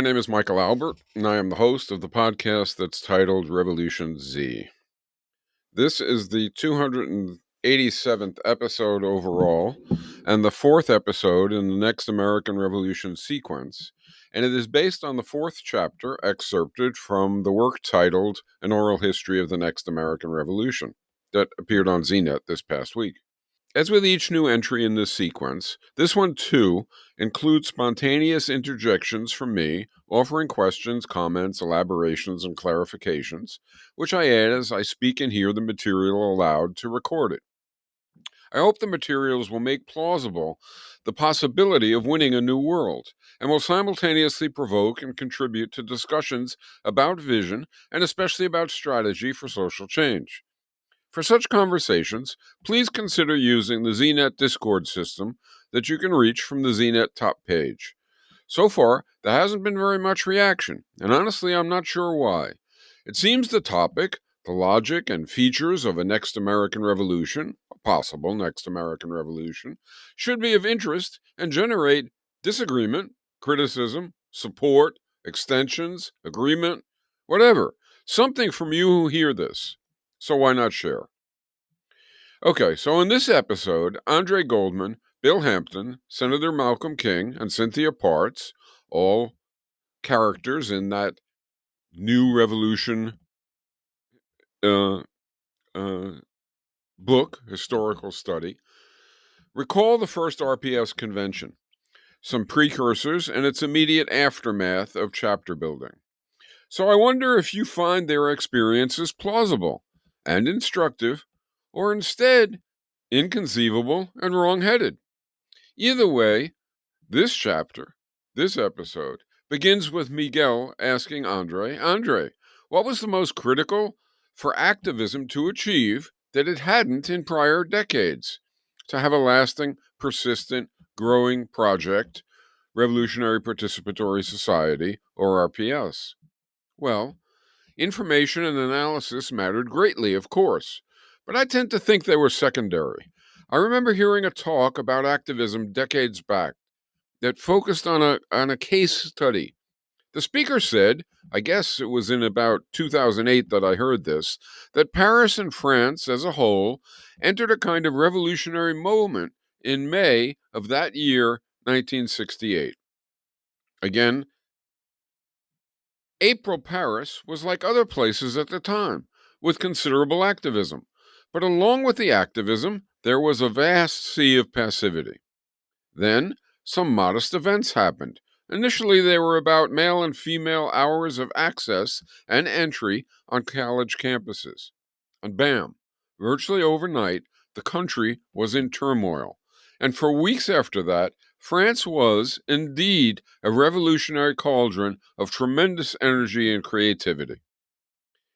name is Michael Albert, and I am the host of the podcast that's titled RevolutionZ. This is the 287th episode overall, and the fourth episode in the Next American Revolution sequence, and it is based on the fourth chapter excerpted from the work titled An Oral History of the Next American Revolution that appeared on ZNet this past week. As with each new entry in this sequence, this one too includes spontaneous interjections from me, offering questions, comments, elaborations, and clarifications, which I add as I speak and hear the material aloud to record it. I hope the materials will make plausible the possibility of winning a new world, and will simultaneously provoke and contribute to discussions about vision and especially about strategy for social change. For such conversations, please consider using the ZNet Discord system that you can reach from the ZNet top page. So far, there hasn't been very much reaction, and honestly, I'm not sure why. It seems the topic, the logic and features of a next American revolution, a possible next American revolution, should be of interest and generate disagreement, criticism, support, extensions, agreement, whatever. Something from you who hear this. So why not share? Okay, so in this episode, Andre Goldman, Bill Hampton, Senator Malcolm King, and Cynthia Parts, all characters in that new revolution book, historical study, recall the first RPS convention, some precursors, and its immediate aftermath of chapter building. So I wonder if you find their experiences plausible and instructive, or instead inconceivable and wrong-headed. Either way, this episode, begins with Miguel asking Andre, what was the most critical for activism to achieve that it hadn't in prior decades? To have a lasting, persistent, growing project, Revolutionary Participatory Society, or RPS. Well, information and analysis mattered greatly, of course, but I tend to think they were secondary. I remember hearing a talk about activism decades back that focused on a case study. The speaker said, I guess it was in about 2008 that I heard this, that Paris and France as a whole entered a kind of revolutionary moment in May of that year, 1968. Again, April Paris was like other places at the time, with considerable activism. But along with the activism, there was a vast sea of passivity. Then, some modest events happened. Initially, they were about male and female hours of access and entry on college campuses. And bam, virtually overnight, the country was in turmoil. And for weeks after that, France was, indeed, a revolutionary cauldron of tremendous energy and creativity.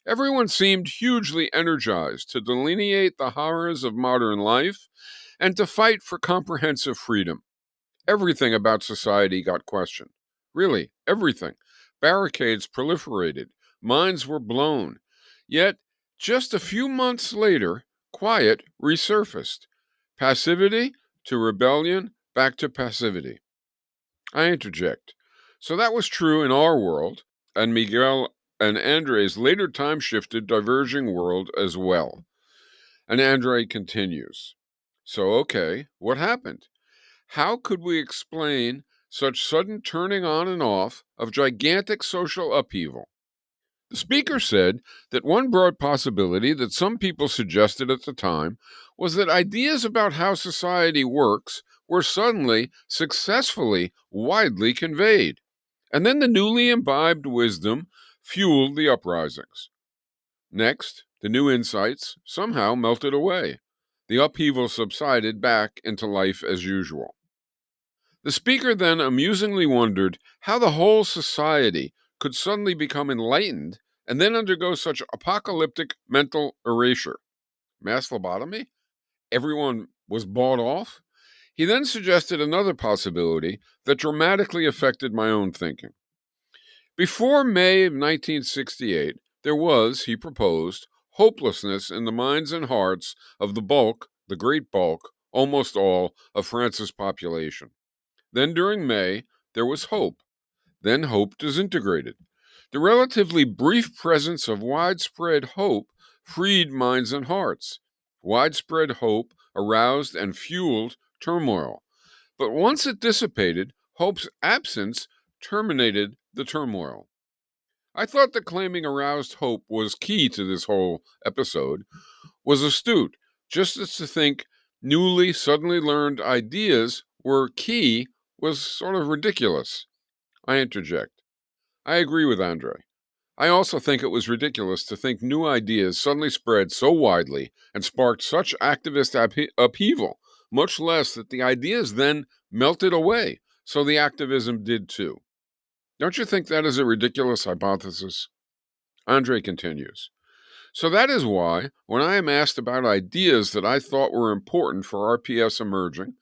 Everyone seemed hugely energized to delineate the horrors of modern life and to fight for comprehensive freedom. Everything about society got questioned. Really, everything. Barricades proliferated. Minds were blown. Yet, just a few months later, quiet resurfaced. Passivity to rebellion, back to passivity. I interject. So that was true in our world, and Miguel and Andre's later time-shifted diverging world as well. And Andre continues. So, okay, what happened? How could we explain such sudden turning on and off of gigantic social upheaval? The speaker said that one broad possibility that some people suggested at the time was that ideas about how society works were suddenly, successfully, widely conveyed. And then the newly imbibed wisdom fueled the uprisings. Next, the new insights somehow melted away. The upheaval subsided back into life as usual. The speaker then amusingly wondered how the whole society could suddenly become enlightened and then undergo such apocalyptic mental erasure. Mass lobotomy? Everyone was bought off? He then suggested another possibility that dramatically affected my own thinking. Before May of 1968, there was, he proposed, hopelessness in the minds and hearts of the bulk, the great bulk, almost all, of France's population. Then during May, there was hope. Then hope disintegrated. The relatively brief presence of widespread hope freed minds and hearts. Widespread hope aroused and fueled turmoil. But once it dissipated, hope's absence terminated the turmoil. I thought that claiming aroused hope was key to this whole episode was astute, just as to think suddenly learned ideas were key was sort of ridiculous. I interject. I agree with Andre. I also think it was ridiculous to think new ideas suddenly spread so widely and sparked such activist upheaval, much less that the ideas then melted away, so the activism did too. Don't you think that is a ridiculous hypothesis? Andre continues. So that is why, when I am asked about ideas that I thought were important for RPS emerging,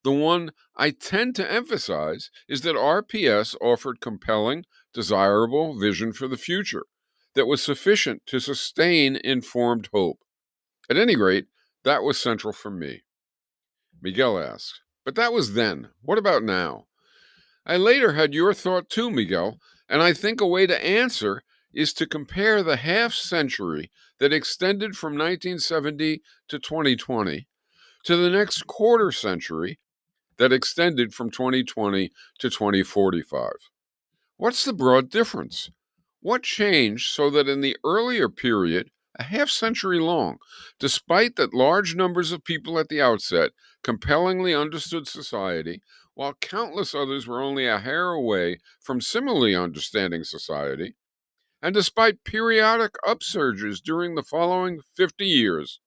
the one I tend to emphasize is that RPS offered compelling, desirable vision for the future that was sufficient to sustain informed hope. At any rate, that was central for me. Miguel asks, but that was then. What about now? I later had your thought too, Miguel, and I think a way to answer is to compare the half century that extended from 1970 to 2020 to the next quarter century that extended from 2020 to 2045. What's the broad difference? What changed so that in the earlier period, a half century long, despite that large numbers of people at the outset compellingly understood society, while countless others were only a hair away from similarly understanding society, and despite periodic upsurges during the following 50 years,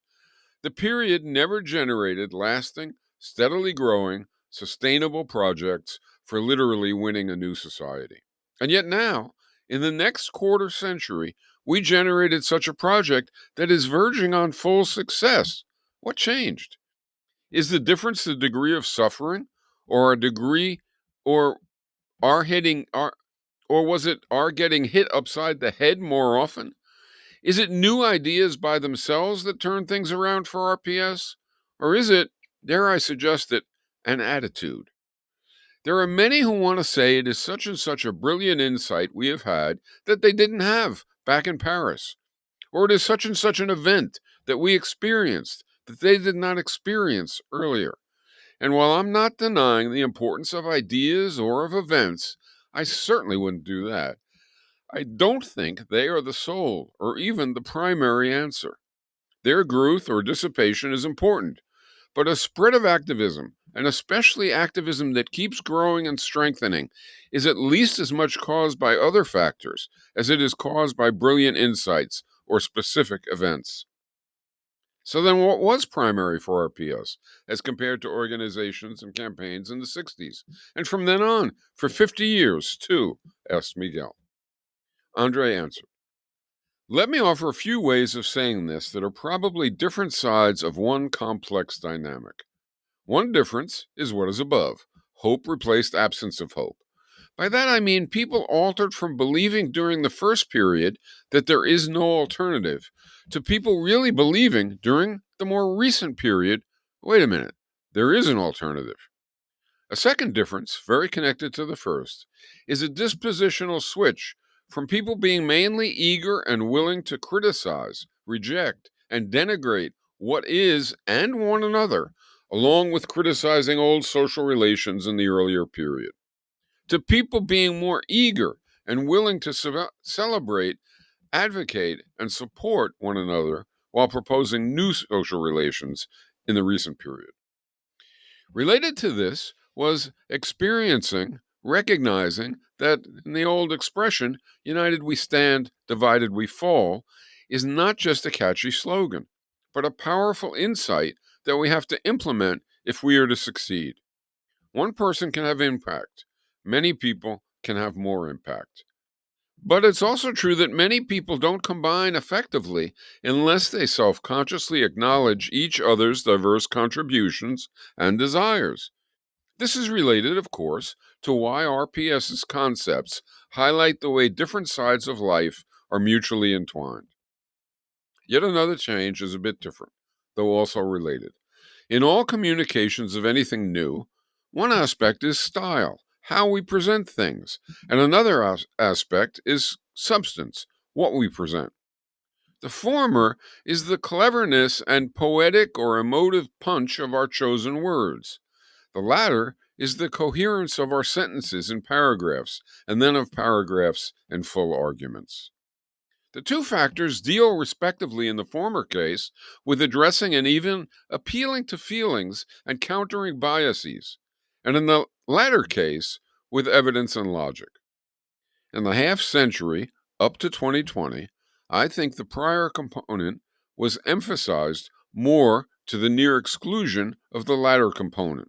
the period never generated lasting, steadily growing, sustainable projects for literally winning a new society. And yet now, in the next quarter century, we generated such a project that is verging on full success. What changed? Is the difference the degree of suffering, or a degree, or our hitting our, or was it our getting hit upside the head more often? Is it new ideas by themselves that turn things around for RPS? Or is it, dare I suggest it, an attitude? There are many who want to say it is such and such a brilliant insight we have had that they didn't have back in Paris. Or it is such and such an event that we experienced that they did not experience earlier. And while I'm not denying the importance of ideas or of events, I certainly wouldn't do that. I don't think they are the sole or even the primary answer. Their growth or dissipation is important, but a spread of activism, and especially activism that keeps growing and strengthening, is at least as much caused by other factors as it is caused by brilliant insights or specific events. So then what was primary for RPS as compared to organizations and campaigns in the 60s? And from then on, for 50 years, too, asked Miguel. Andre answered. Let me offer a few ways of saying this that are probably different sides of one complex dynamic. One difference is what is above. Hope replaced absence of hope. By that I mean people altered from believing during the first period that there is no alternative to people really believing during the more recent period, wait a minute, there is an alternative. A second difference, very connected to the first, is a dispositional switch from people being mainly eager and willing to criticize, reject, and denigrate what is and one another, along with criticizing old social relations in the earlier period, to people being more eager and willing to celebrate, advocate, and support one another while proposing new social relations in the recent period. Related to this was recognizing that in the old expression, united we stand, divided we fall, is not just a catchy slogan, but a powerful insight that we have to implement if we are to succeed. One person can have impact. Many people can have more impact. But it's also true that many people don't combine effectively unless they self-consciously acknowledge each other's diverse contributions and desires. This is related, of course, to why RPS's concepts highlight the way different sides of life are mutually entwined. Yet another change is a bit different, though also related. In all communications of anything new, one aspect is style, how we present things. And another aspect is substance, what we present. The former is the cleverness and poetic or emotive punch of our chosen words. The latter is the coherence of our sentences in paragraphs, and then of paragraphs in full arguments. The two factors deal respectively in the former case with addressing and even appealing to feelings and countering biases, and in the latter case with evidence and logic. In the half century up to 2020, I think the prior component was emphasized more to the near exclusion of the latter component,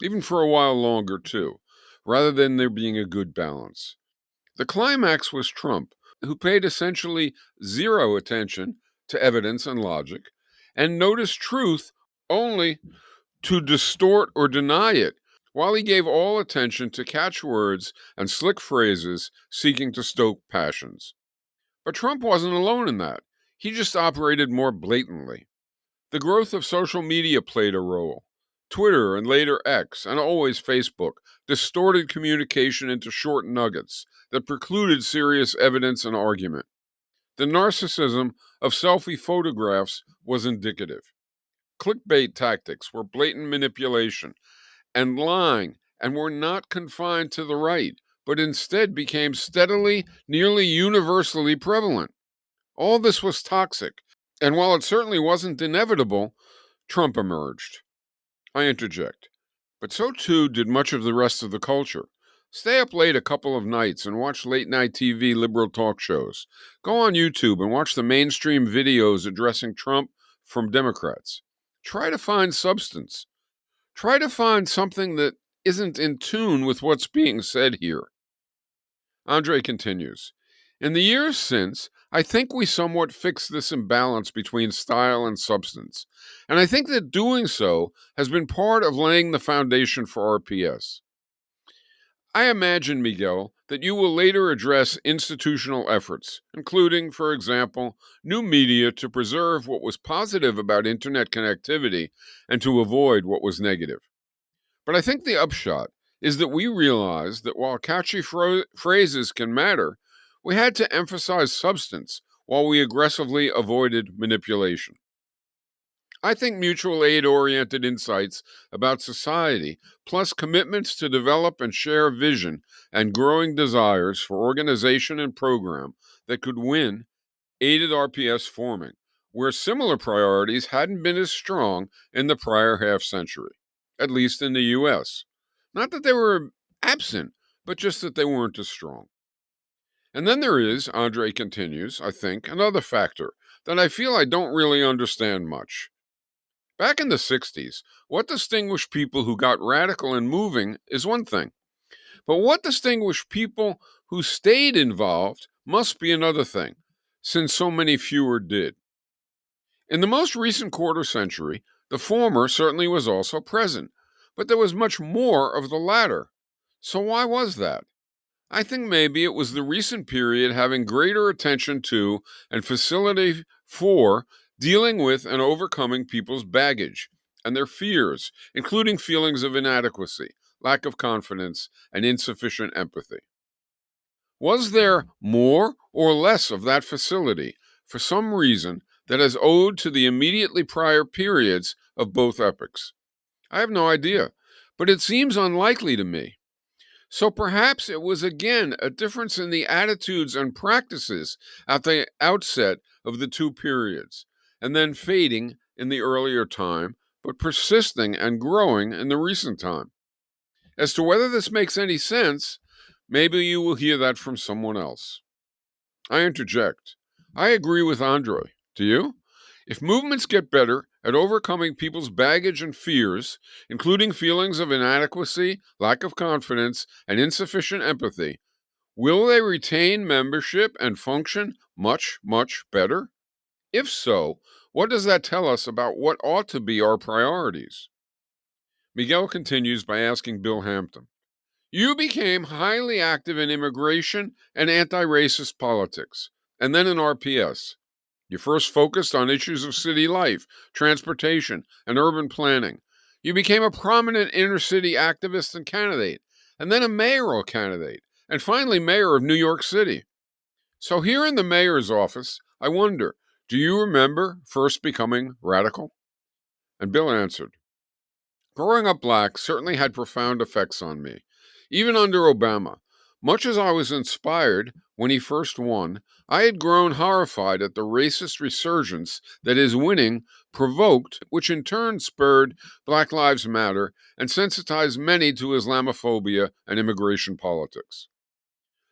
even for a while longer too, rather than there being a good balance. The climax was Trump, who paid essentially zero attention to evidence and logic, and noticed truth only to distort or deny it, while he gave all attention to catchwords and slick phrases seeking to stoke passions. But Trump wasn't alone in that. He just operated more blatantly. The growth of social media played a role. Twitter and later X, and always Facebook, distorted communication into short nuggets that precluded serious evidence and argument. The narcissism of selfie photographs was indicative. Clickbait tactics were blatant manipulation and lying, and were not confined to the right, but instead became steadily, nearly universally prevalent. All this was toxic, and while it certainly wasn't inevitable, Trump emerged. I interject. But so too did much of the rest of the culture. Stay up late a couple of nights and watch late night TV liberal talk shows. Go on YouTube and watch the mainstream videos addressing Trump from Democrats. Try to find substance. Try to find something that isn't in tune with what's being said here. Andre continues. In the years since, I think we somewhat fixed this imbalance between style and substance, and I think that doing so has been part of laying the foundation for RPS. I imagine, Miguel, that you will later address institutional efforts, including, for example, new media to preserve what was positive about internet connectivity and to avoid what was negative. But I think the upshot is that we realized that while catchy phrases can matter, we had to emphasize substance while we aggressively avoided manipulation. I think mutual aid-oriented insights about society, plus commitments to develop and share vision and growing desires for organization and program that could win, aided RPS forming, where similar priorities hadn't been as strong in the prior half century, at least in the US. Not that they were absent, but just that they weren't as strong. And then there is, Andre continues, I think, another factor that I feel I don't really understand much. Back in the 60s, what distinguished people who got radical and moving is one thing. But what distinguished people who stayed involved must be another thing, since so many fewer did. In the most recent quarter century, the former certainly was also present, but there was much more of the latter. So why was that? I think maybe it was the recent period having greater attention to and facility for dealing with and overcoming people's baggage and their fears, including feelings of inadequacy, lack of confidence, and insufficient empathy. Was there more or less of that facility for some reason that is owed to the immediately prior periods of both epochs? I have no idea, but it seems unlikely to me. So perhaps it was again a difference in the attitudes and practices at the outset of the two periods, and then fading in the earlier time, but persisting and growing in the recent time. As to whether this makes any sense, maybe you will hear that from someone else. I interject. I agree with Andre. Do you? If movements get better at overcoming people's baggage and fears, including feelings of inadequacy, lack of confidence, and insufficient empathy, will they retain membership and function much, much better? If so, what does that tell us about what ought to be our priorities? Miguel continues by asking Bill Hampton, you became highly active in immigration and anti-racist politics, and then in RPS. You first focused on issues of city life, transportation, and urban planning. You became a prominent inner city activist and candidate, and then a mayoral candidate, and finally mayor of New York City. So here in the mayor's office, I wonder, do you remember first becoming radical? And Bill answered, growing up black certainly had profound effects on me. Even under Obama, much as I was inspired when he first won, I had grown horrified at the racist resurgence that his winning provoked, which in turn spurred Black Lives Matter and sensitized many to Islamophobia and immigration politics.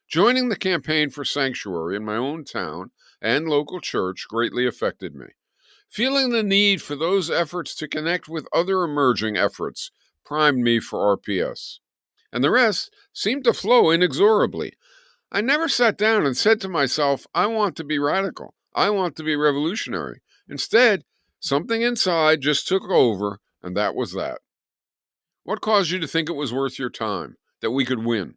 Joining the campaign for sanctuary in my own town and local church greatly affected me. Feeling the need for those efforts to connect with other emerging efforts primed me for RPS. And the rest seemed to flow inexorably. I never sat down and said to myself, I want to be radical. I want to be revolutionary. Instead, something inside just took over, and that was that. What caused you to think it was worth your time, that we could win?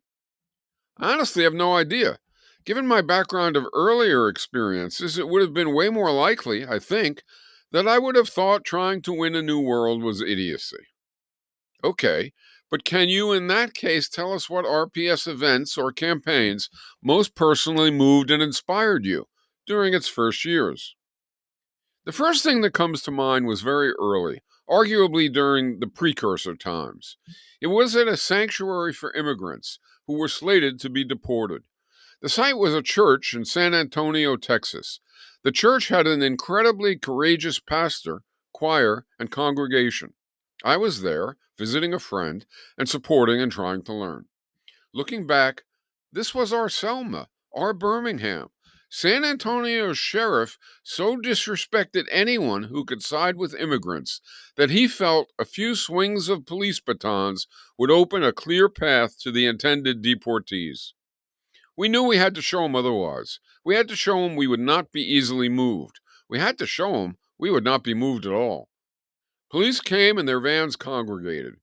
I honestly have no idea. Given my background of earlier experiences, it would have been way more likely, I think, that I would have thought trying to win a new world was idiocy. Okay, but can you in that case tell us what RPS events or campaigns most personally moved and inspired you during its first years? The first thing that comes to mind was very early, arguably during the precursor times. It was at a sanctuary for immigrants who were slated to be deported. The site was a church in San Antonio, Texas. The church had an incredibly courageous pastor, choir, and congregation. I was there, visiting a friend, and supporting and trying to learn. Looking back, this was our Selma, our Birmingham. San Antonio's sheriff so disrespected anyone who could side with immigrants that he felt a few swings of police batons would open a clear path to the intended deportees. We knew we had to show him otherwise. We had to show him we would not be easily moved. We had to show him we would not be moved at all. Police came and their vans congregated.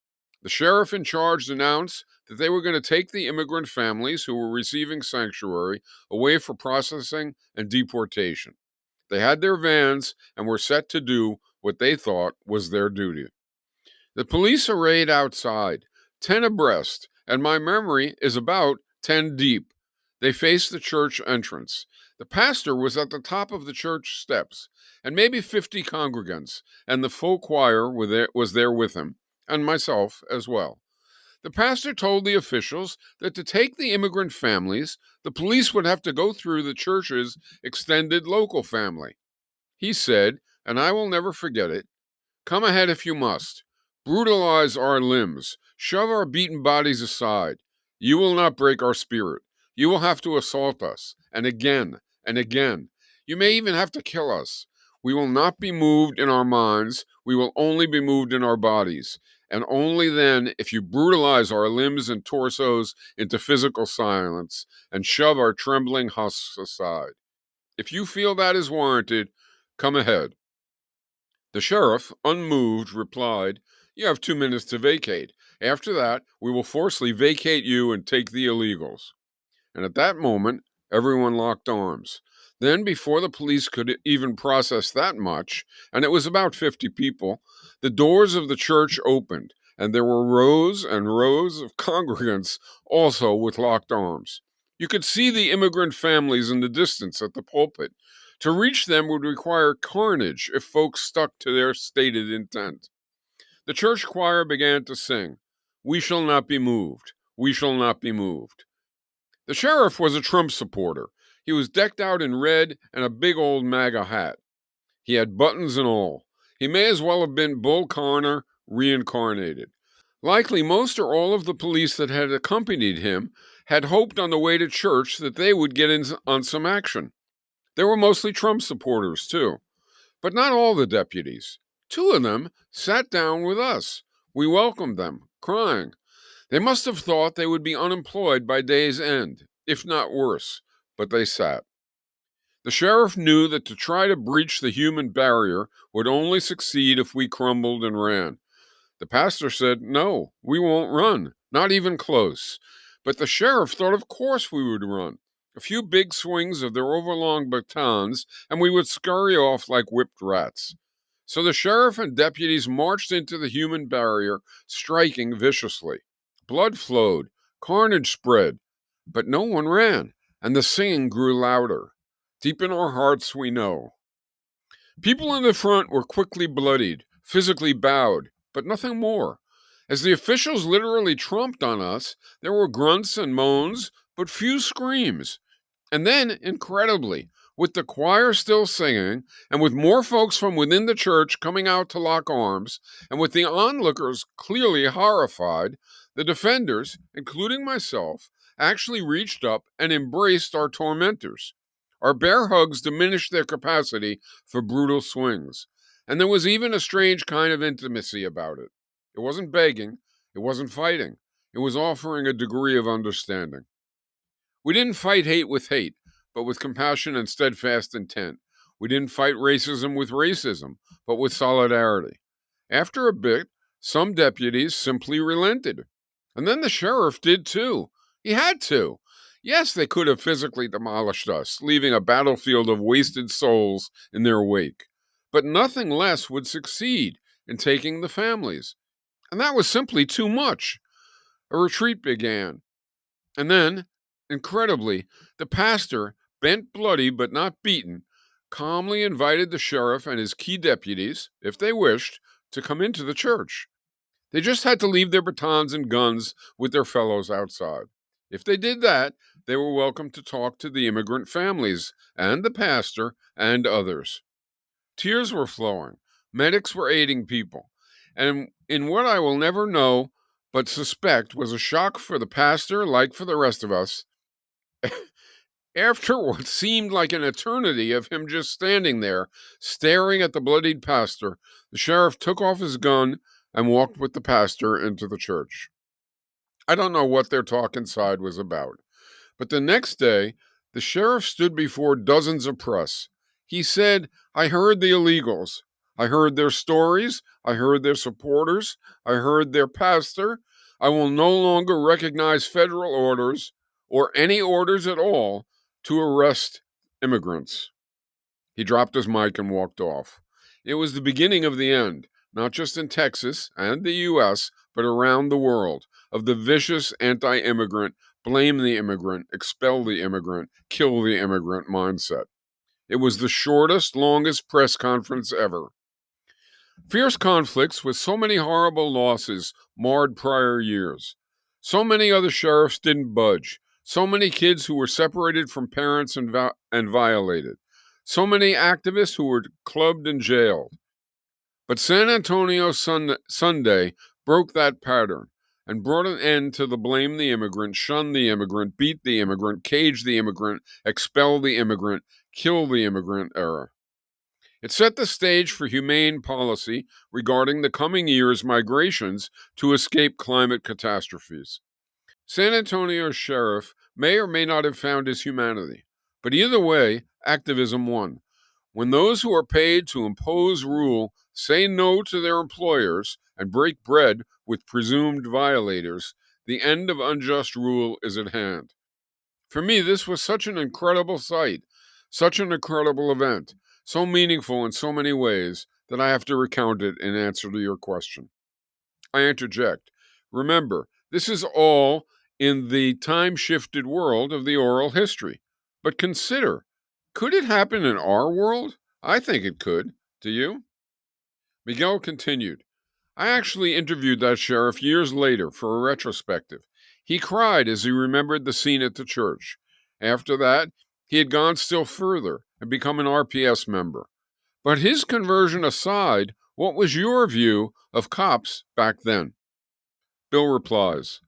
The sheriff in charge announced that they were going to take the immigrant families who were receiving sanctuary away for processing and deportation. They had their vans and were set to do what they thought was their duty. The police arrayed outside, 10 abreast, and my memory is about 10 deep. They faced the church entrance. The pastor was at the top of the church steps, and maybe 50 congregants, and the full choir was there with him, and myself as well. The pastor told the officials that to take the immigrant families, the police would have to go through the church's extended local family. He said, and I will never forget it, come ahead if you must. Brutalize our limbs. Shove our beaten bodies aside. You will not break our spirit. You will have to assault us, and again, and again. You may even have to kill us. We will not be moved in our minds. We will only be moved in our bodies. And only then, if you brutalize our limbs and torsos into physical silence and shove our trembling husks aside. If you feel that is warranted, come ahead. The sheriff, unmoved, replied, you have 2 minutes to vacate. After that, we will forcibly vacate you and take the illegals. And at that moment, everyone locked arms. Then, before the police could even process that much, and it was about 50 people, the doors of the church opened, and there were rows and rows of congregants also with locked arms. You could see the immigrant families in the distance at the pulpit. To reach them would require carnage if folks stuck to their stated intent. The church choir began to sing, We shall not be moved. We shall not be moved. The sheriff was a Trump supporter. He was decked out in red and a big old MAGA hat. He had buttons and all. He may as well have been Bull Connor reincarnated. Likely most or all of the police that had accompanied him had hoped on the way to church that they would get in on some action. There were mostly Trump supporters, too. But not all the deputies. 2 of them sat down with us. We welcomed them, crying. They must have thought they would be unemployed by day's end, if not worse, but they sat. The sheriff knew that to try to breach the human barrier would only succeed if we crumbled and ran. The pastor said, no, we won't run, not even close. But the sheriff thought of course we would run. A few big swings of their overlong batons, and we would scurry off like whipped rats. So the sheriff and deputies marched into the human barrier, striking viciously. Blood flowed. Carnage spread, but no one ran, and the singing grew louder. Deep in our hearts, we know. People in the front were quickly bloodied, physically bowed, but nothing more. As the officials literally tromped on us, there were grunts and moans, but few screams. And then, incredibly, with the choir still singing, and with more folks from within the church coming out to lock arms, and with the onlookers clearly horrified, the defenders, including myself, actually reached up and embraced our tormentors. Our bear hugs diminished their capacity for brutal swings, and there was even a strange kind of intimacy about it. It wasn't begging, it wasn't fighting, it was offering a degree of understanding. We didn't fight hate with hate, but with compassion and steadfast intent. We didn't fight racism with racism, but with solidarity. After a bit, some deputies simply relented. And then the sheriff did too. He had to. Yes, they could have physically demolished us, leaving a battlefield of wasted souls in their wake. But nothing less would succeed in taking the families. And that was simply too much. A retreat began, and then, incredibly, the pastor, bent bloody but not beaten, calmly invited the sheriff and his key deputies, if they wished, to come into the church. They just had to leave their batons and guns with their fellows outside. If they did that, they were welcome to talk to the immigrant families and the pastor and others. Tears were flowing. Medics were aiding people. And in what I will never know but suspect was a shock for the pastor, like for the rest of us, after what seemed like an eternity of him just standing there, staring at the bloodied pastor, the sheriff took off his gun and walked with the pastor into the church. I don't know what their talk inside was about, but the next day, the sheriff stood before dozens of press. He said, "I heard the illegals. I heard their stories. I heard their supporters. I heard their pastor. I will no longer recognize federal orders or any orders at all to arrest immigrants." He dropped his mic and walked off. It was the beginning of the end, not just in Texas and the U.S., but around the world, of the vicious anti-immigrant, blame the immigrant, expel the immigrant, kill the immigrant mindset. It was the shortest, longest press conference ever. Fierce conflicts with so many horrible losses marred prior years. So many other sheriffs didn't budge. So many kids who were separated from parents and violated. So many activists who were clubbed and jailed. But San Antonio Sunday broke that pattern and brought an end to the blame the immigrant, shun the immigrant, beat the immigrant, cage the immigrant, expel the immigrant, kill the immigrant era. It set the stage for humane policy regarding the coming year's migrations to escape climate catastrophes. San Antonio's sheriff may or may not have found his humanity, but either way, activism won. When those who are paid to impose rule say no to their employers and break bread with presumed violators, the end of unjust rule is at hand. For me, this was such an incredible sight, such an incredible event, so meaningful in so many ways that I have to recount it in answer to your question. I interject. Remember, this is all in the time-shifted world of the oral history. But consider, could it happen in our world? I think it could. Do you? Miguel continued. I actually interviewed that sheriff years later for a retrospective. He cried as he remembered the scene at the church. After that, he had gone still further and become an RPS member. But his conversion aside, what was your view of cops back then? Bill replies,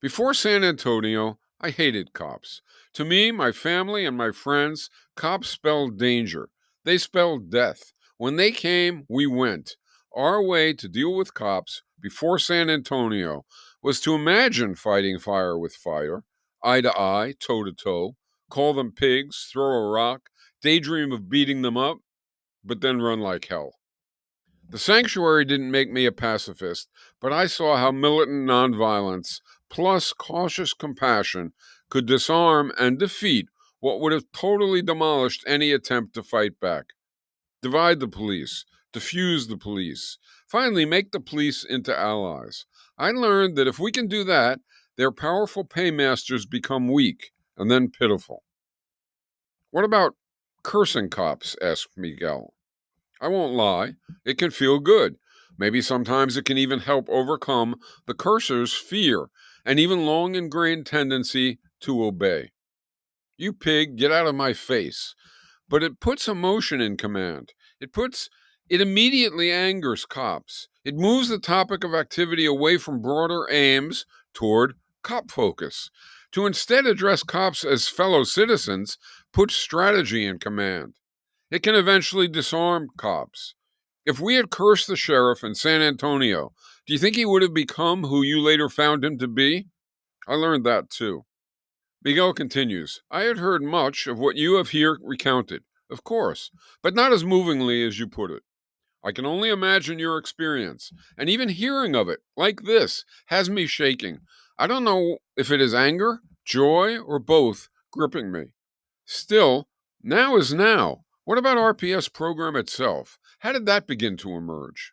before San Antonio, I hated cops. To me, my family, and my friends, cops spelled danger. They spelled death. When they came, we went. Our way to deal with cops before San Antonio was to imagine fighting fire with fire, eye to eye, toe to toe, call them pigs, throw a rock, daydream of beating them up, but then run like hell. The sanctuary didn't make me a pacifist, but I saw how militant nonviolence plus cautious compassion could disarm and defeat what would have totally demolished any attempt to fight back. Divide the police, diffuse the police, finally make the police into allies. I learned that if we can do that, their powerful paymasters become weak and then pitiful. What about cursing cops? Asked Miguel. I won't lie, it can feel good. Maybe sometimes it can even help overcome the cursor's fear and even long ingrained tendency to obey. You pig, get out of my face. But it puts emotion in command. It immediately angers cops. It moves the topic of activity away from broader aims toward cop focus. To instead address cops as fellow citizens, puts strategy in command. It can eventually disarm cops. If we had cursed the sheriff in San Antonio, do you think he would have become who you later found him to be? I learned that too. Miguel continues, I had heard much of what you have here recounted, of course, but not as movingly as you put it. I can only imagine your experience, and even hearing of it, like this, has me shaking. I don't know if it is anger, joy, or both gripping me. Still, now is now. What about RPS program itself? How did that begin to emerge?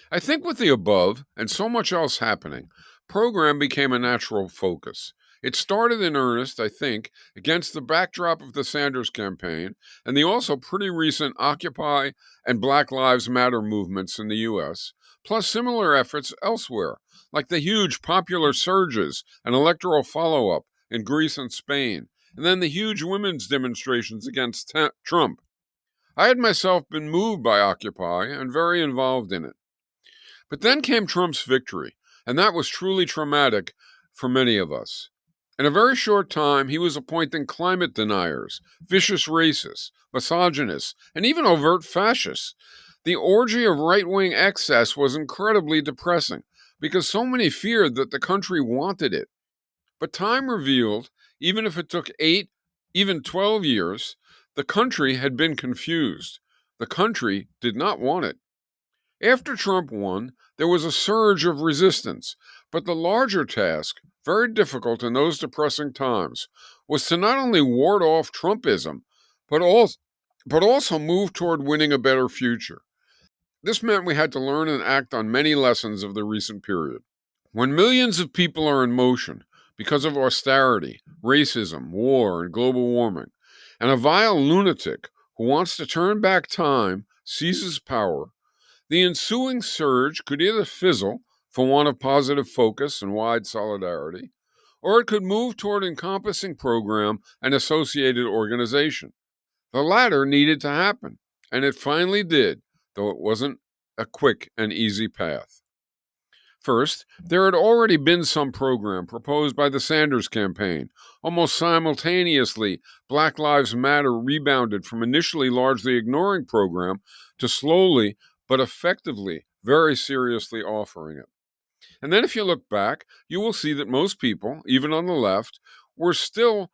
I think with the above and so much else happening, program became a natural focus. It started in earnest, I think, against the backdrop of the Sanders campaign and the also pretty recent Occupy and Black Lives Matter movements in the US, plus similar efforts elsewhere, like the huge popular surges and electoral follow up in Greece and Spain, and then the huge women's demonstrations against Trump. I had myself been moved by Occupy and very involved in it. But then came Trump's victory, and that was truly traumatic for many of us. In a very short time, he was appointing climate deniers, vicious racists, misogynists, and even overt fascists. The orgy of right wing excess was incredibly depressing because so many feared that the country wanted it. But time revealed, even if it took 8, even 12 years, the country had been confused. The country did not want it. After Trump won, there was a surge of resistance, but the larger task, very difficult in those depressing times, was to not only ward off Trumpism, but also move toward winning a better future. This meant we had to learn and act on many lessons of the recent period. When millions of people are in motion because of austerity, racism, war, and global warming, and a vile lunatic who wants to turn back time seizes power, the ensuing surge could either fizzle for want of positive focus and wide solidarity, or it could move toward encompassing program and associated organization. The latter needed to happen, and it finally did, though it wasn't a quick and easy path. First, there had already been some program proposed by the Sanders campaign. Almost simultaneously, Black Lives Matter rebounded from initially largely ignoring program to slowly but effectively, very seriously offering it. And then if you look back, you will see that most people, even on the left, were still,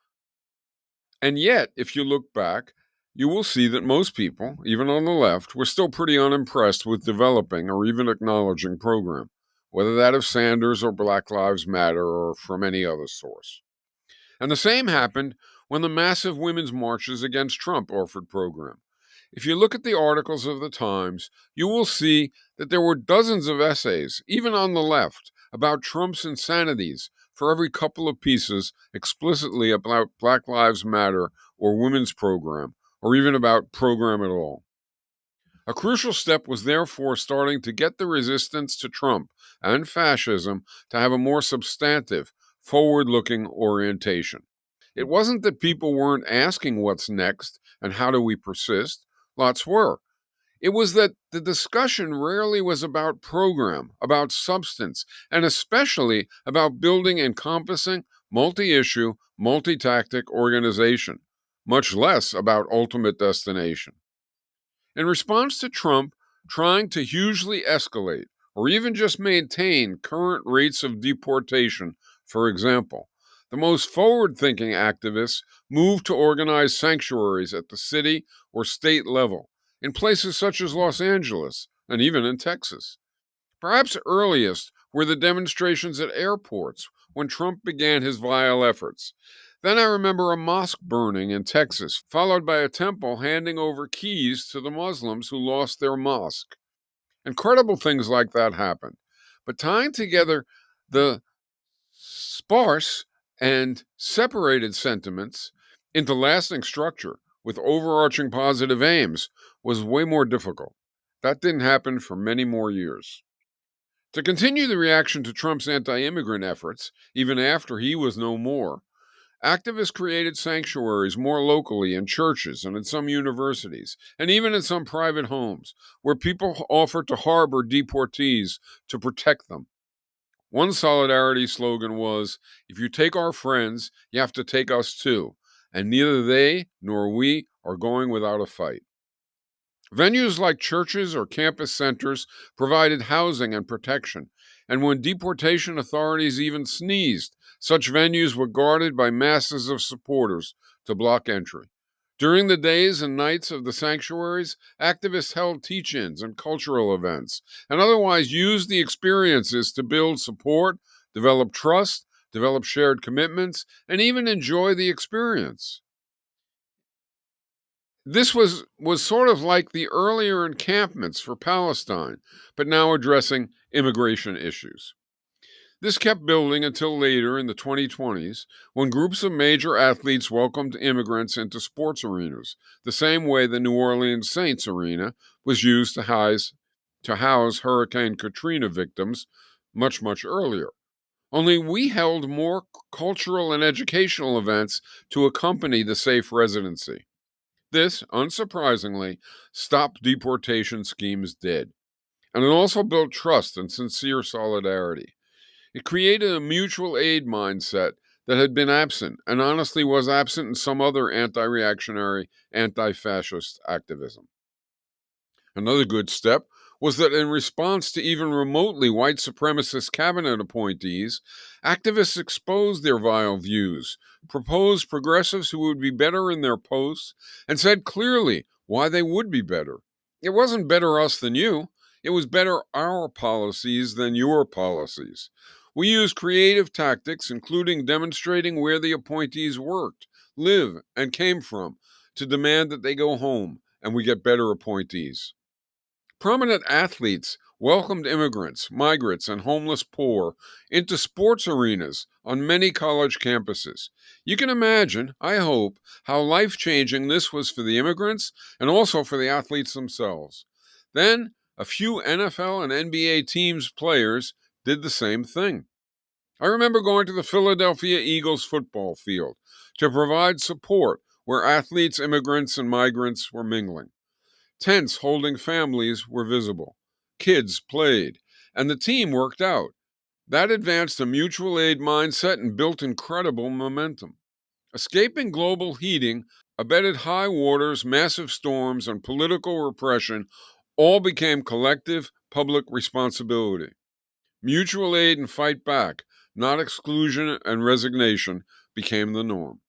and yet, if you look back, you will see that most people, even on the left, were still pretty unimpressed with developing or even acknowledging program, whether that of Sanders or Black Lives Matter or from any other source. And the same happened when the massive women's marches against Trump offered program. If you look at the articles of the Times, you will see that there were dozens of essays, even on the left, about Trump's insanities for every couple of pieces explicitly about Black Lives Matter or women's program, or even about program at all. A crucial step was therefore starting to get the resistance to Trump and fascism to have a more substantive, forward-looking orientation. It wasn't that people weren't asking what's next and how do we persist. Lots were. It was that the discussion rarely was about program, about substance, and especially about building encompassing, multi-issue, multi-tactic organization, much less about ultimate destination. In response to Trump trying to hugely escalate or even just maintain current rates of deportation, for example, the most forward thinking activists moved to organize sanctuaries at the city or state level in places such as Los Angeles and even in Texas. Perhaps earliest were the demonstrations at airports when Trump began his vile efforts. Then I remember a mosque burning in Texas, followed by a temple handing over keys to the Muslims who lost their mosque. Incredible things like that happened. But tying together the sparse and separated sentiments into lasting structure with overarching positive aims was way more difficult. That didn't happen for many more years. To continue the reaction to Trump's anti immigrant efforts, even after he was no more, activists created sanctuaries more locally in churches and in some universities, and even in some private homes, where people offered to harbor deportees to protect them. One solidarity slogan was, "If you take our friends, you have to take us too, and neither they nor we are going without a fight." Venues like churches or campus centers provided housing and protection, and when deportation authorities even sneezed, such venues were guarded by masses of supporters to block entry. During the days and nights of the sanctuaries, activists held teach ins and cultural events, and otherwise used the experiences to build support, develop trust, develop shared commitments, and even enjoy the experience. This was sort of like the earlier encampments for Palestine, but now addressing immigration issues. This kept building until later in the 2020s, when groups of major athletes welcomed immigrants into sports arenas, the same way the New Orleans Saints arena was used to house Hurricane Katrina victims much earlier. Only we held more cultural and educational events to accompany the safe residency. This, unsurprisingly, stopped deportation schemes dead, and it also built trust and sincere solidarity. It created a mutual aid mindset that had been absent, and honestly was absent in some other anti reactionary, anti fascist activism. Another good step was that in response to even remotely white supremacist cabinet appointees, activists exposed their vile views, proposed progressives who would be better in their posts, and said clearly why they would be better. It wasn't better us than you, it was better our policies than your policies. We used creative tactics, including demonstrating where the appointees worked, lived, and came from, to demand that they go home and we get better appointees. Prominent athletes welcomed immigrants, migrants, and homeless poor into sports arenas on many college campuses. You can imagine, I hope, how life changing this was for the immigrants and also for the athletes themselves. Then, a few NFL and NBA teams' players did the same thing. I remember going to the Philadelphia Eagles football field to provide support where athletes, immigrants, and migrants were mingling. Tents holding families were visible. Kids played, and the team worked out. That advanced a mutual aid mindset and built incredible momentum. Escaping global heating, abetted high waters, massive storms, and political repression all became collective public responsibility. Mutual aid and fight back, not exclusion and resignation, became the norm.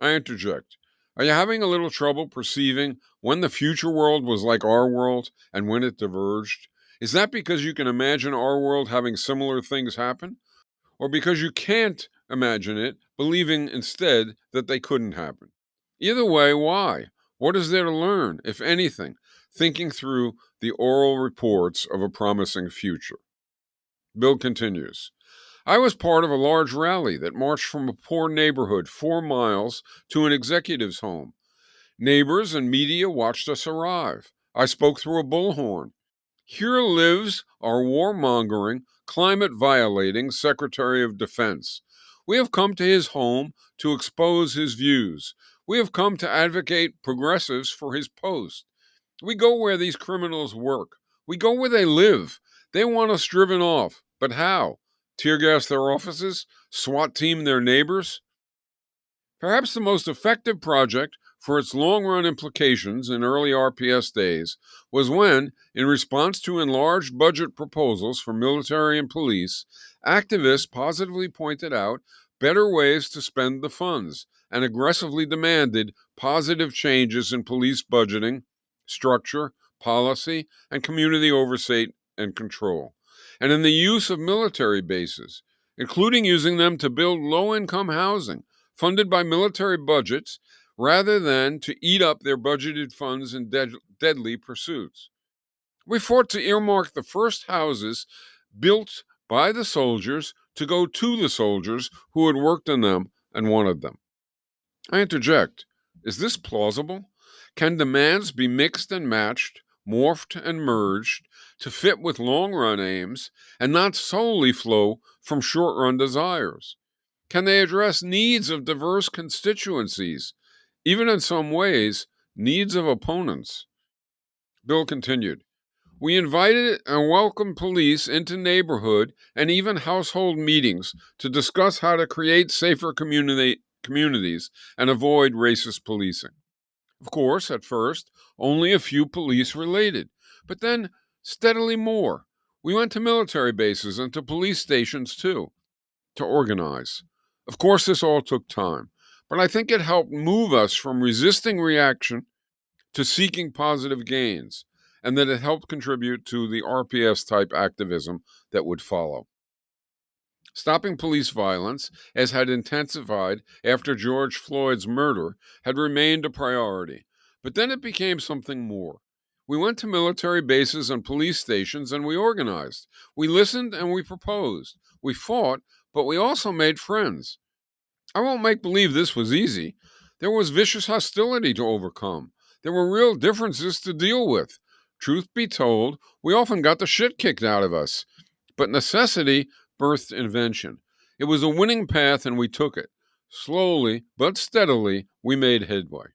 I interject. Are you having a little trouble perceiving when the future world was like our world and when it diverged? Is that because you can imagine our world having similar things happen? Or because you can't imagine it, believing instead that they couldn't happen? Either way, why? What is there to learn, if anything, thinking through the oral reports of a promising future? Bill continues. I was part of a large rally that marched from a poor neighborhood 4 miles to an executive's home. Neighbors and media watched us arrive. I spoke through a bullhorn. Here lives our warmongering, climate violating Secretary of Defense. We have come to his home to expose his views. We have come to advocate progressives for his post. We go where these criminals work. We go where they live. They want us driven off. But how? Tear gas their offices? SWAT team their neighbors? Perhaps the most effective project for its long run implications in early RPS days was when, in response to enlarged budget proposals for military and police, activists positively pointed out better ways to spend the funds and aggressively demanded positive changes in police budgeting, structure, policy, and community oversight and control, and in the use of military bases, including using them to build low income housing funded by military budgets rather than to eat up their budgeted funds in deadly pursuits. We fought to earmark the first houses built by the soldiers to go to the soldiers who had worked in them and wanted them. I interject. Is this plausible? Can demands be mixed and matched, morphed and merged to fit with long-run aims and not solely flow from short-run desires? Can they address needs of diverse constituencies, even in some ways, needs of opponents? Bill continued. We invited and welcomed police into neighborhood and even household meetings to discuss how to create safer communities and avoid racist policing. Of course, at first, only a few police related, but then steadily more. We went to military bases and to police stations too, to organize. Of course, this all took time, but I think it helped move us from resisting reaction to seeking positive gains, and that it helped contribute to the RPS type activism that would follow. Stopping police violence, as had intensified after George Floyd's murder, had remained a priority, but then it became something more. We went to military bases and police stations and we organized. We listened and we proposed. We fought, but we also made friends. I won't make believe this was easy. There was vicious hostility to overcome. There were real differences to deal with. Truth be told, we often got the shit kicked out of us. But necessity birthed invention. It was a winning path and we took it. Slowly but steadily, we made headway.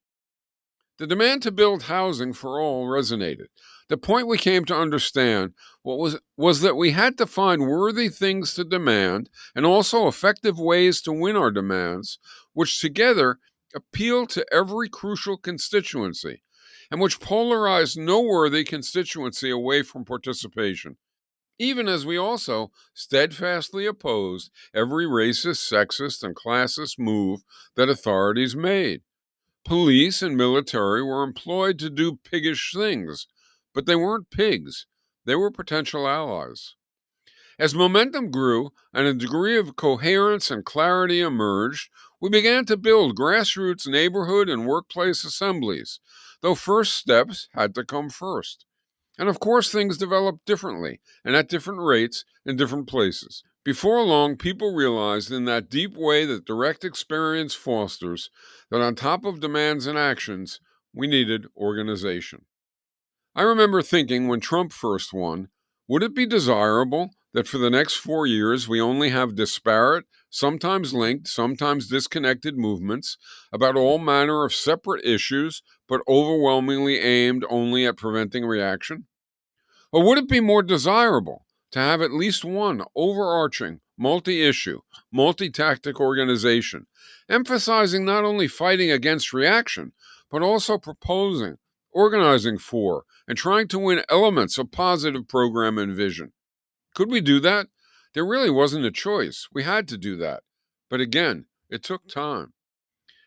The demand to build housing for all resonated. The point we came to understand was that we had to find worthy things to demand and also effective ways to win our demands, which together appealed to every crucial constituency and which polarized no worthy constituency away from participation, even as we also steadfastly opposed every racist, sexist, and classist move that authorities made. Police and military were employed to do piggish things, but they weren't pigs. They were potential allies. As momentum grew and a degree of coherence and clarity emerged, we began to build grassroots neighborhood and workplace assemblies, though first steps had to come first. And of course, things developed differently and at different rates in different places. Before long, people realized in that deep way that direct experience fosters that on top of demands and actions, we needed organization. I remember thinking when Trump first won, would it be desirable that for the next 4 years we only have disparate, sometimes linked, sometimes disconnected movements about all manner of separate issues, but overwhelmingly aimed only at preventing reaction? Or would it be more desirable to have at least one overarching, multi-issue, multi-tactic organization, emphasizing not only fighting against reaction, but also proposing, organizing for, and trying to win elements of positive program and vision? Could we do that? There really wasn't a choice. We had to do that. But again, it took time.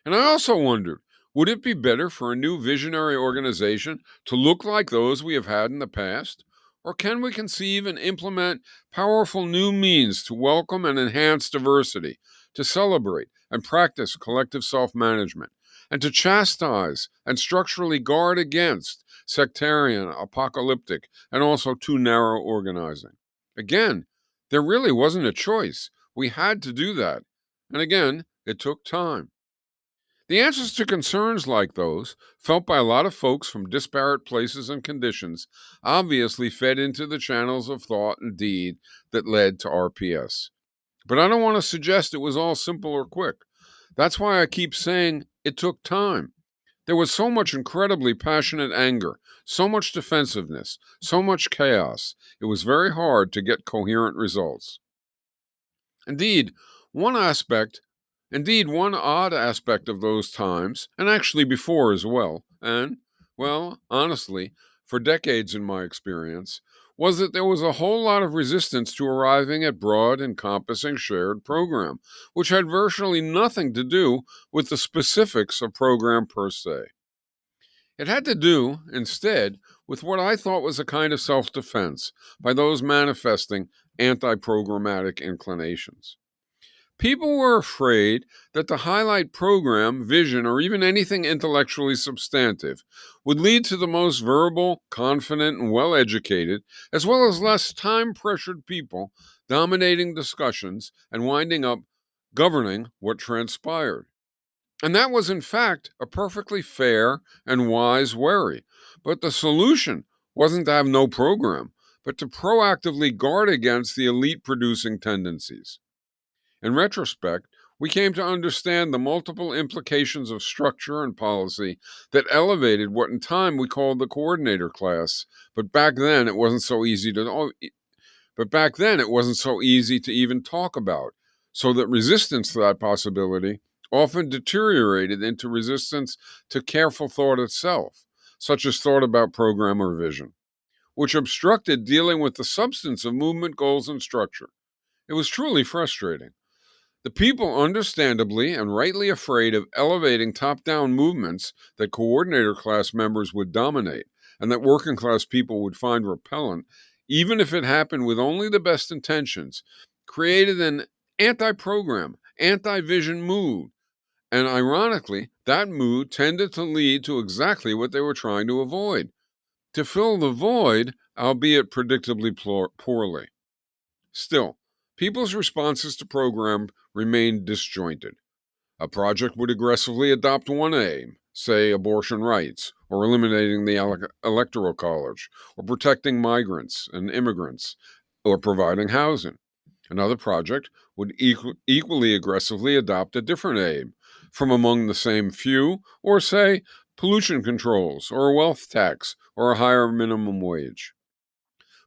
And I also wondered, would it be better for a new visionary organization to look like those we have had in the past? Or can we conceive and implement powerful new means to welcome and enhance diversity, to celebrate and practice collective self-management, and to chastise and structurally guard against sectarian, apocalyptic, and also too narrow organizing? Again, there really wasn't a choice. We had to do that. And again, it took time. The answers to concerns like those, felt by a lot of folks from disparate places and conditions, obviously fed into the channels of thought and deed that led to RPS. But I don't want to suggest it was all simple or quick. That's why I keep saying it took time. There was so much incredibly passionate anger, so much defensiveness, so much chaos. It was very hard to get coherent results. Indeed, one aspect one odd aspect of those times, and actually before as well, and, well, honestly, for decades in my experience, was that there was a whole lot of resistance to arriving at broad, encompassing shared program, which had virtually nothing to do with the specifics of program per se. It had to do, instead, with what I thought was a kind of self-defense by those manifesting anti-programmatic inclinations. People were afraid that the highlight program, vision, or even anything intellectually substantive would lead to the most verbal, confident, and well-educated, as well as less time-pressured people dominating discussions and winding up governing what transpired. And that was, in fact, a perfectly fair and wise worry. But the solution wasn't to have no program, but to proactively guard against the elite producing tendencies. In retrospect, we came to understand the multiple implications of structure and policy that elevated what in time we called the coordinator class, but back then it wasn't so easy to even talk about, so that resistance to that possibility often deteriorated into resistance to careful thought itself, such as thought about program or vision, which obstructed dealing with the substance of movement goals and structure. It was truly frustrating. The people, understandably and rightly afraid of elevating top-down movements that coordinator class members would dominate and that working class people would find repellent, even if it happened with only the best intentions, created an anti-program, anti-vision mood. And ironically, that mood tended to lead to exactly what they were trying to avoid: to fill the void, albeit predictably poorly. Still, people's responses to program remained disjointed. A project would aggressively adopt one aim, say abortion rights, or eliminating the electoral college, or protecting migrants and immigrants, or providing housing. Another project would equally aggressively adopt a different aim from among the same few, or say pollution controls, or a wealth tax, or a higher minimum wage.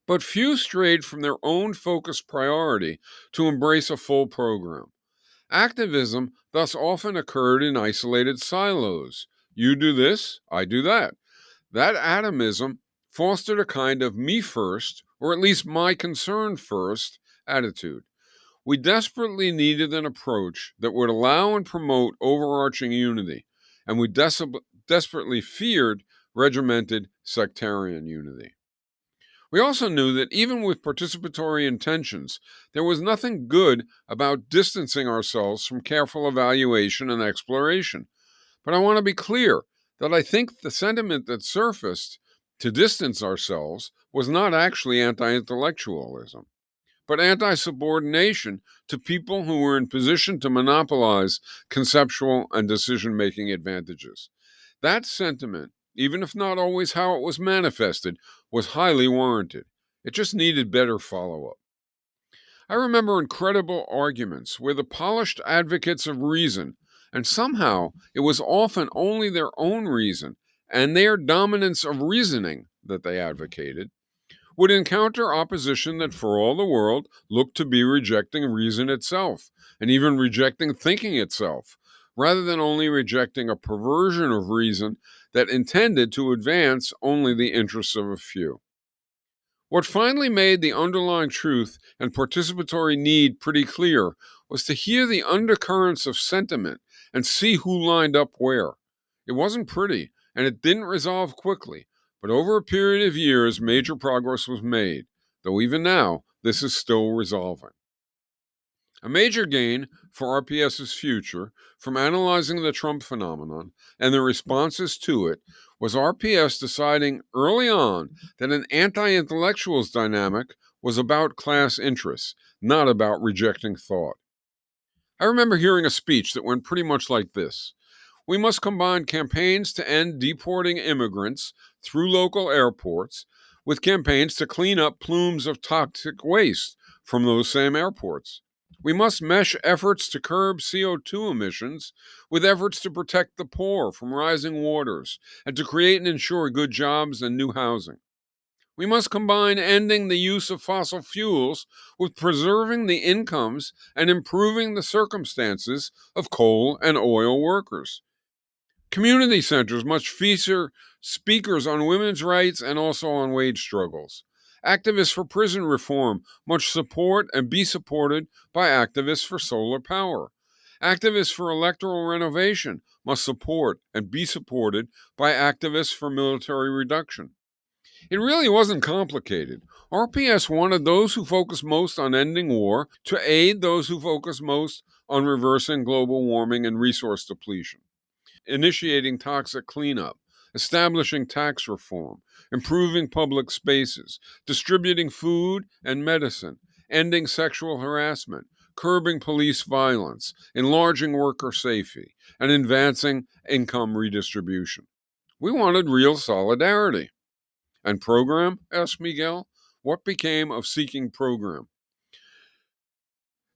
But few strayed from their own focused priority to embrace a full program. Activism thus often occurred in isolated silos. You do this, I do that. That atomism fostered a kind of me first, or at least my concern first, attitude. We desperately needed an approach that would allow and promote overarching unity, and we desperately feared regimented sectarian unity. We also knew that even with participatory intentions, there was nothing good about distancing ourselves from careful evaluation and exploration. But I want to be clear that I think the sentiment that surfaced to distance ourselves was not actually anti-intellectualism, but anti-subordination to people who were in position to monopolize conceptual and decision-making advantages. That sentiment, even if not always how it was manifested, was highly warranted. It just needed better follow-up. I remember incredible arguments where the polished advocates of reason, and somehow it was often only their own reason and their dominance of reasoning that they advocated, would encounter opposition that for all the world looked to be rejecting reason itself, and even rejecting thinking itself, rather than only rejecting a perversion of reason that intended to advance only the interests of a few. What finally made the underlying truth and participatory need pretty clear was to hear the undercurrents of sentiment and see who lined up where. It wasn't pretty, and it didn't resolve quickly, but over a period of years, major progress was made, though even now, this is still resolving. A major gain for RPS's future from analyzing the Trump phenomenon and the responses to it was RPS deciding early on that an anti-intellectuals dynamic was about class interests, not about rejecting thought. I remember hearing a speech that went pretty much like this: we must combine campaigns to end deporting immigrants through local airports with campaigns to clean up plumes of toxic waste from those same airports. We must mesh efforts to curb CO2 emissions with efforts to protect the poor from rising waters and to create and ensure good jobs and new housing. We must combine ending the use of fossil fuels with preserving the incomes and improving the circumstances of coal and oil workers. Community centers must feature speakers on women's rights and also on wage struggles. Activists for prison reform must support and be supported by activists for solar power. Activists for electoral renovation must support and be supported by activists for military reduction. It really wasn't complicated. RPS wanted those who focused most on ending war to aid those who focused most on reversing global warming and resource depletion, initiating toxic cleanup, establishing tax reform, improving public spaces, distributing food and medicine, ending sexual harassment, curbing police violence, enlarging worker safety, and advancing income redistribution. We wanted real solidarity. And program? Asked Miguel. What became of seeking program?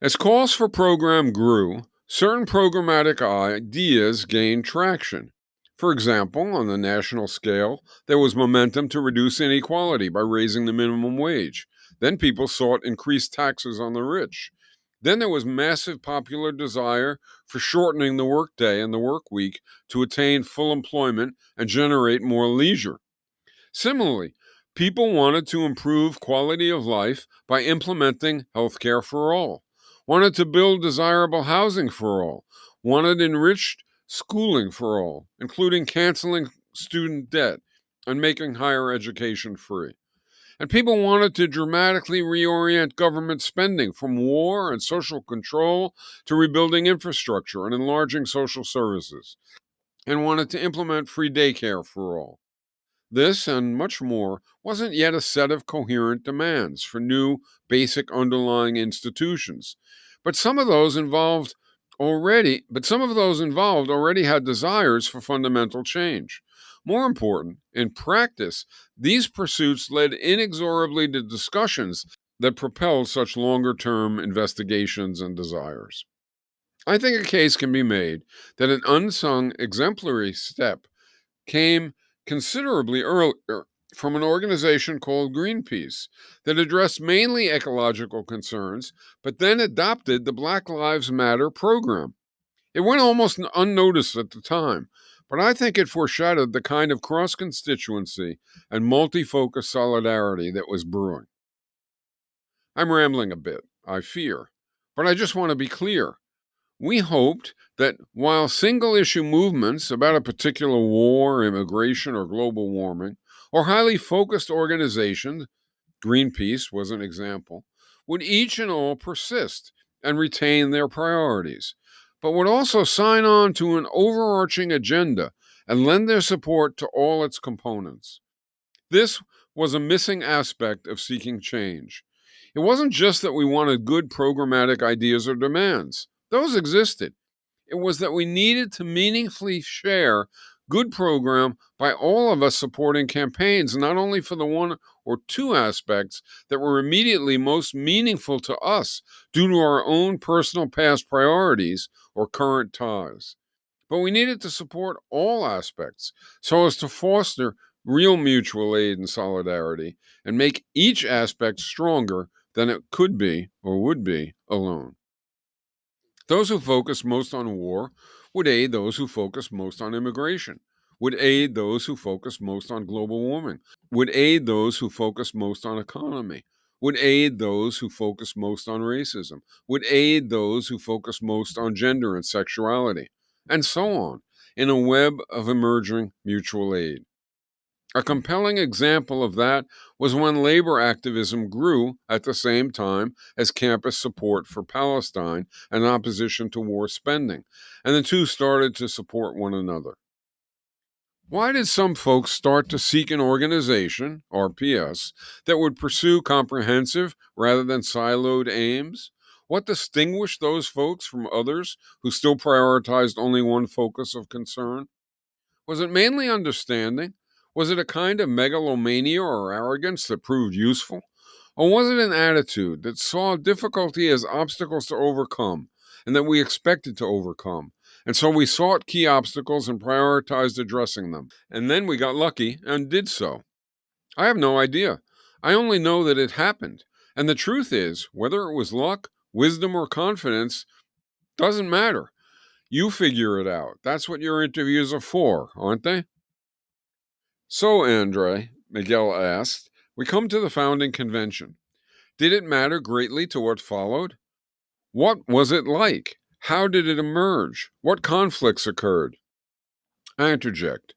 As calls for program grew, certain programmatic ideas gained traction. For example, on the national scale, there was momentum to reduce inequality by raising the minimum wage. Then people sought increased taxes on the rich. Then there was massive popular desire for shortening the workday and the work week to attain full employment and generate more leisure. Similarly, people wanted to improve quality of life by implementing healthcare for all, wanted to build desirable housing for all, wanted enriched schooling for all, including canceling student debt and making higher education free. And people wanted to dramatically reorient government spending from war and social control to rebuilding infrastructure and enlarging social services, and wanted to implement free daycare for all. This and much more wasn't yet a set of coherent demands for new basic underlying institutions. But some of those involved already had desires for fundamental change. More important, in practice, these pursuits led inexorably to discussions that propelled such longer term investigations and desires. I think a case can be made that an unsung exemplary step came considerably earlier from an organization called Greenpeace that addressed mainly ecological concerns, but then adopted the Black Lives Matter program. It went almost unnoticed at the time, but I think it foreshadowed the kind of cross constituency and multi focus solidarity that was brewing. I'm rambling a bit, I fear, but I just want to be clear. We hoped that while single issue movements about a particular war, immigration, or global warming, or highly focused organizations, Greenpeace was an example, would each and all persist and retain their priorities, but would also sign on to an overarching agenda and lend their support to all its components. This was a missing aspect of seeking change. It wasn't just that we wanted good programmatic ideas or demands, those existed. It was that we needed to meaningfully share good program by all of us supporting campaigns, not only for the one or two aspects that were immediately most meaningful to us due to our own personal past priorities or current ties. But we needed to support all aspects so as to foster real mutual aid and solidarity and make each aspect stronger than it could be or would be alone. Those who focus most on war would aid those who focus most on immigration, would aid those who focus most on global warming, would aid those who focus most on economy, would aid those who focus most on racism, would aid those who focus most on gender and sexuality, and so on, in a web of emerging mutual aid. A compelling example of that was when labor activism grew at the same time as campus support for Palestine and opposition to war spending, and the two started to support one another. Why did some folks start to seek an organization, RPS, that would pursue comprehensive rather than siloed aims? What distinguished those folks from others who still prioritized only one focus of concern? Was it mainly understanding? Was it a kind of megalomania or arrogance that proved useful? Or was it an attitude that saw difficulty as obstacles to overcome and that we expected to overcome? And so we sought key obstacles and prioritized addressing them. And then we got lucky and did so. I have no idea. I only know that it happened. And the truth is, whether it was luck, wisdom, or confidence doesn't matter. You figure it out. That's what your interviews are for, aren't they? So, Andre, Miguel asked, we come to the founding convention. Did it matter greatly to what followed? What was it like? How did it emerge? What conflicts occurred? I interject.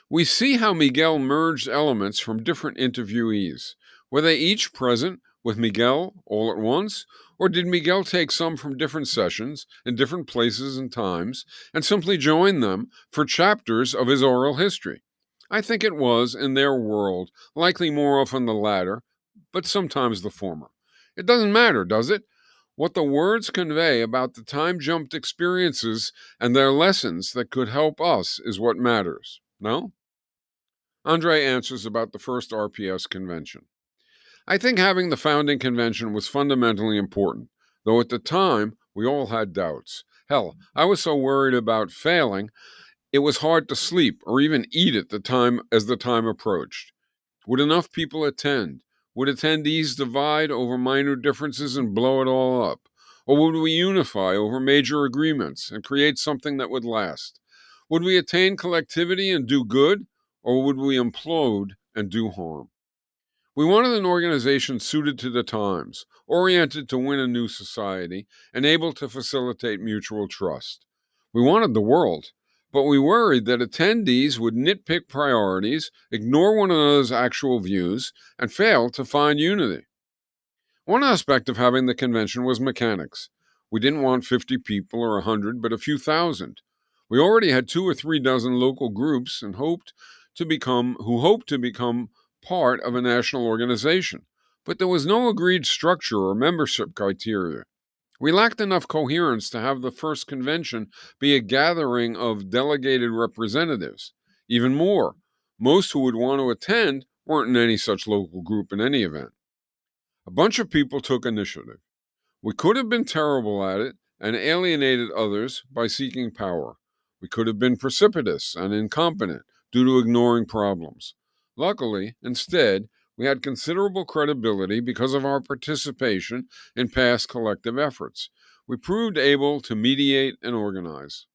We see how Miguel merged elements from different interviewees. Were they each present with Miguel all at once? Or did Miguel take some from different sessions in different places and times and simply join them for chapters of his oral history? I think it was, in their world, likely more often the latter, but sometimes the former. It doesn't matter, does it? What the words convey about the time jumped experiences and their lessons that could help us is what matters, no? Andre answers about the first RPS convention. I think having the founding convention was fundamentally important, though at the time we all had doubts. Hell, I was so worried about failing, it was hard to sleep or even eat at the time as the time approached. Would enough people attend? Would attendees divide over minor differences and blow it all up? Or would we unify over major agreements and create something that would last? Would we attain collectivity and do good? Or would we implode and do harm? We wanted an organization suited to the times, oriented to win a new society, and able to facilitate mutual trust. We wanted the world, but we worried that attendees would nitpick priorities, ignore one another's actual views, and fail to find unity. One aspect of having the convention was mechanics. We didn't want 50 people or 100, but a few thousand. We already had 2 or 3 dozen local groups and hoped to become part of a national organization. But there was no agreed structure or membership criteria. We lacked enough coherence to have the first convention be a gathering of delegated representatives. Even more, most who would want to attend weren't in any such local group in any event. A bunch of people took initiative. We could have been terrible at it and alienated others by seeking power. We could have been precipitous and incompetent due to ignoring problems. Luckily, instead, we had considerable credibility because of our participation in past collective efforts. We proved able to mediate and organize.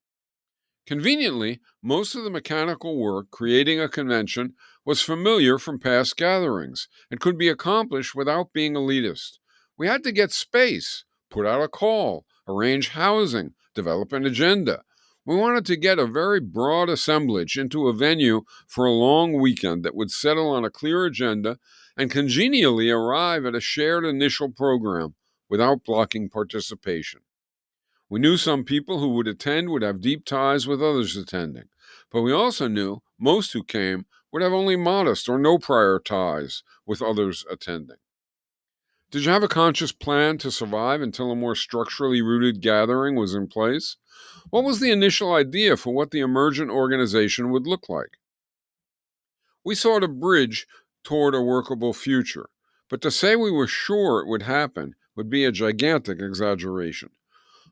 Conveniently, most of the mechanical work creating a convention was familiar from past gatherings and could be accomplished without being elitist. We had to get space, put out a call, arrange housing, develop an agenda. We wanted to get a very broad assemblage into a venue for a long weekend that would settle on a clear agenda and congenially arrive at a shared initial program without blocking participation. We knew some people who would attend would have deep ties with others attending, but we also knew most who came would have only modest or no prior ties with others attending. Did you have a conscious plan to survive until a more structurally rooted gathering was in place? What was the initial idea for what the emergent organization would look like? We sought a bridge toward a workable future, but to say we were sure it would happen would be a gigantic exaggeration.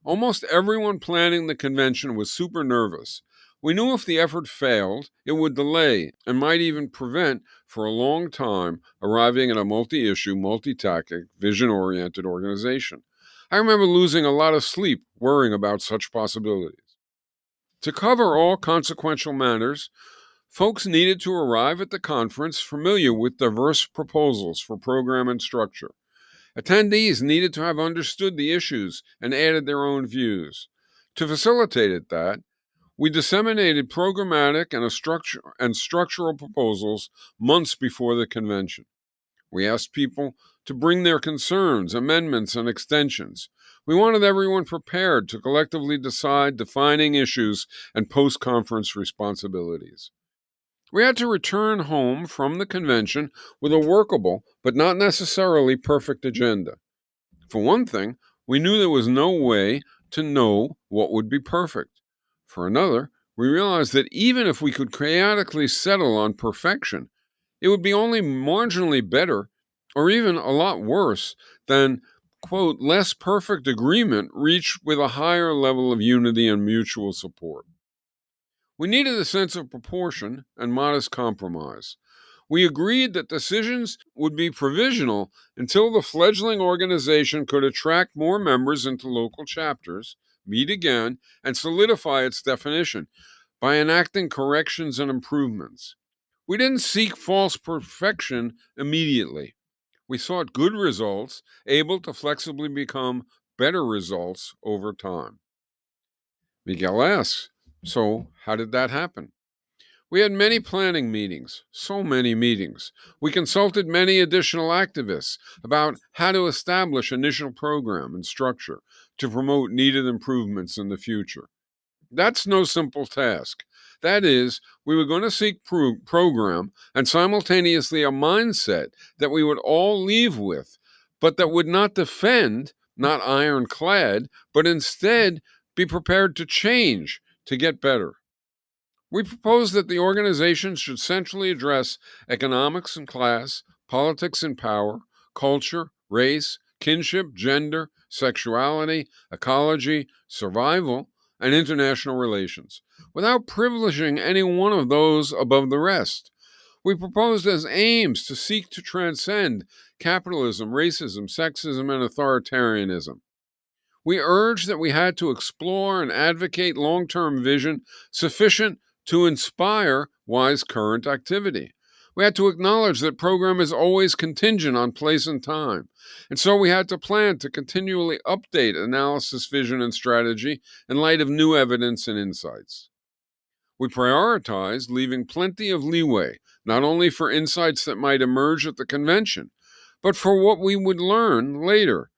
Almost everyone planning the convention was super nervous. We knew if the effort failed, it would delay and might even prevent, for a long time, arriving at a multi issue, multi tactic, vision oriented organization. I remember losing a lot of sleep worrying about such possibilities. To cover all consequential matters, folks needed to arrive at the conference familiar with diverse proposals for program and structure. Attendees needed to have understood the issues and added their own views. To facilitate that, we disseminated programmatic and structural proposals months before the convention. We asked people to bring their concerns, amendments, and extensions. We wanted everyone prepared to collectively decide defining issues and post-conference responsibilities. We had to return home from the convention with a workable, but not necessarily perfect agenda. For one thing, we knew there was no way to know what would be perfect. For another, we realized that even if we could chaotically settle on perfection, it would be only marginally better, or even a lot worse, than, quote, less perfect agreement reached with a higher level of unity and mutual support. We needed a sense of proportion and modest compromise. We agreed that decisions would be provisional until the fledgling organization could attract more members into local chapters, meet again, and solidify its definition by enacting corrections and improvements. We didn't seek false perfection immediately. We sought good results, able to flexibly become better results over time. Miguel asks, so how did that happen? We had many planning meetings, so many meetings. We consulted many additional activists about how to establish initial program and structure to promote needed improvements in the future. That's no simple task. That is, we were going to seek program and simultaneously a mindset that we would all leave with, but that would not defend, not ironclad, but instead be prepared to change, to get better. We propose that the organization should centrally address economics and class, politics and power, culture, race, kinship, gender, sexuality, ecology, survival, and international relations, without privileging any one of those above the rest. We proposed as aims to seek to transcend capitalism, racism, sexism, and authoritarianism. We urged that we had to explore and advocate long-term vision sufficient to inspire wise current activity. We had to acknowledge that program is always contingent on place and time, and so we had to plan to continually update analysis, vision, and strategy in light of new evidence and insights. We prioritized leaving plenty of leeway, not only for insights that might emerge at the convention, but for what we would learn later.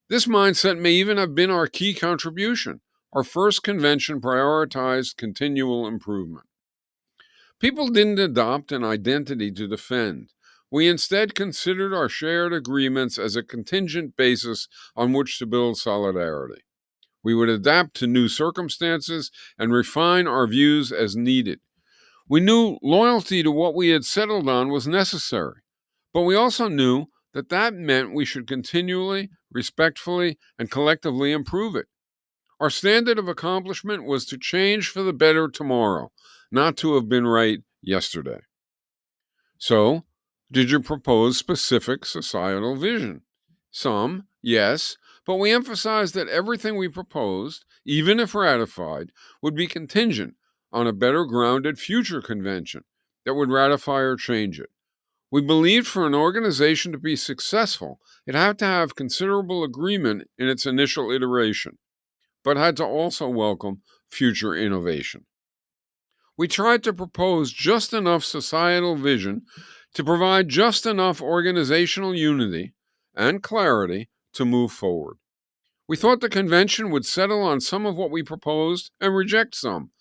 This mindset may even have been our key contribution. Our first convention prioritized continual improvement. People didn't adopt an identity to defend. We instead considered our shared agreements as a contingent basis on which to build solidarity. We would adapt to new circumstances and refine our views as needed. We knew loyalty to what we had settled on was necessary, but we also knew that that meant we should continually, respectfully, and collectively improve it. Our standard of accomplishment was to change for the better tomorrow, not to have been right yesterday. So, did you propose specific societal vision? Some, yes, but we emphasized that everything we proposed, even if ratified, would be contingent on a better grounded future convention that would ratify or change it. We believed for an organization to be successful, it had to have considerable agreement in its initial iteration, but had to also welcome future innovation. We tried to propose just enough societal vision to provide just enough organizational unity and clarity to move forward. We thought the convention would settle on some of what we proposed and reject some,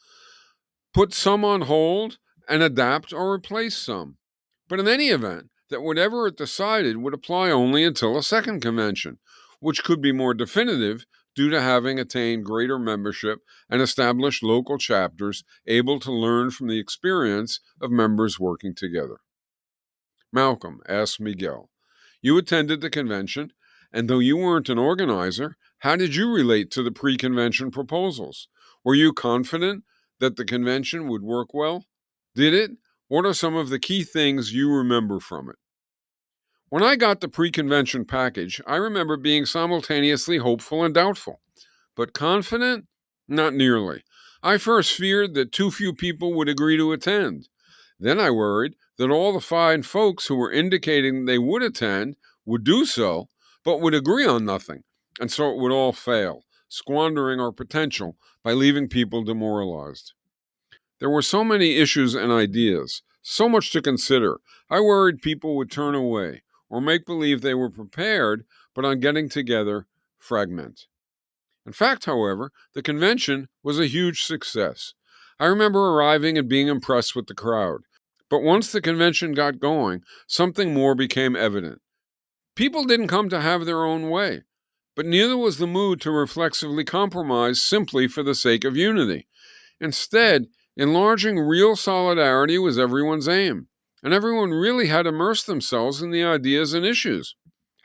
put some on hold, and adapt or replace some. But in any event, that whatever it decided would apply only until a second convention, which could be more definitive due to having attained greater membership and established local chapters able to learn from the experience of members working together. Malcolm asked Miguel, you attended the convention, and though you weren't an organizer, how did you relate to the pre-convention proposals? Were you confident that the convention would work well? Did it? What are some of the key things you remember from it? When I got the pre-convention package, I remember being simultaneously hopeful and doubtful. But confident? Not nearly. I first feared that too few people would agree to attend. Then I worried that all the fine folks who were indicating they would attend would do so, but would agree on nothing, and so it would all fail, squandering our potential by leaving people demoralized. There were so many issues and ideas, so much to consider. I worried people would turn away or make believe they were prepared, but on getting together, fragment. In fact, however, the convention was a huge success. I remember arriving and being impressed with the crowd. But once the convention got going, something more became evident. People didn't come to have their own way, but neither was the mood to reflexively compromise simply for the sake of unity. Instead, enlarging real solidarity was everyone's aim, and everyone really had immersed themselves in the ideas and issues.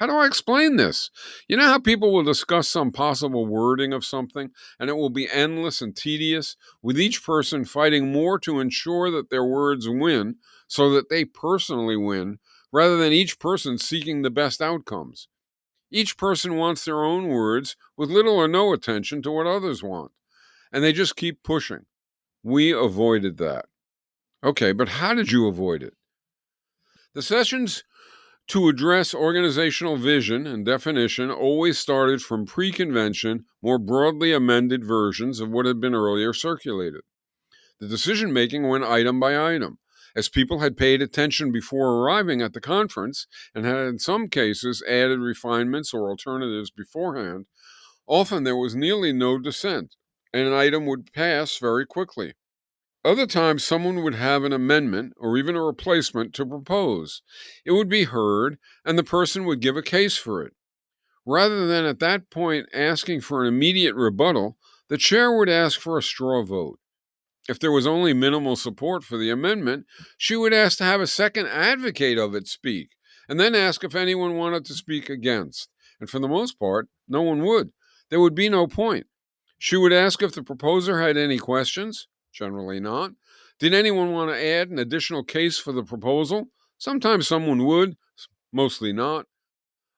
How do I explain this? You know how people will discuss some possible wording of something, and it will be endless and tedious, with each person fighting more to ensure that their words win, so that they personally win, rather than each person seeking the best outcomes. Each person wants their own words, with little or no attention to what others want, and they just keep pushing. We avoided that. Okay, but how did you avoid it? The sessions to address organizational vision and definition always started from pre-convention, more broadly amended versions of what had been earlier circulated. The decision making went item by item. As people had paid attention before arriving at the conference and had in some cases added refinements or alternatives beforehand, often there was nearly no dissent, and an item would pass very quickly. Other times, someone would have an amendment or even a replacement to propose. It would be heard, and the person would give a case for it. Rather than at that point asking for an immediate rebuttal, the chair would ask for a straw vote. If there was only minimal support for the amendment, she would ask to have a second advocate of it speak, and then ask if anyone wanted to speak against. And for the most part, no one would. There would be no point. She would ask if the proposer had any questions. Generally not. Did anyone want to add an additional case for the proposal? Sometimes someone would, mostly not.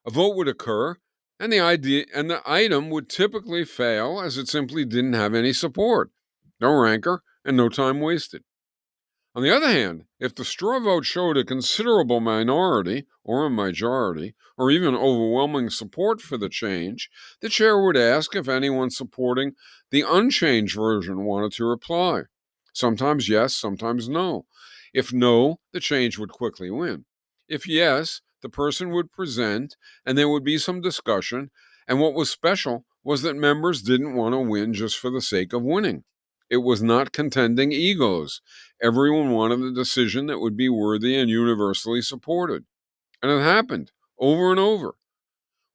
A vote would occur, and the item would typically fail as it simply didn't have any support. No rancor and no time wasted. On the other hand, if the straw vote showed a considerable minority, or a majority, or even overwhelming support for the change, the chair would ask if anyone supporting the unchanged version wanted to reply. Sometimes yes, sometimes no. If no, the change would quickly win. If yes, the person would present, and there would be some discussion, and what was special was that members didn't want to win just for the sake of winning. It was not contending egos. Everyone wanted a decision that would be worthy and universally supported. And it happened over and over.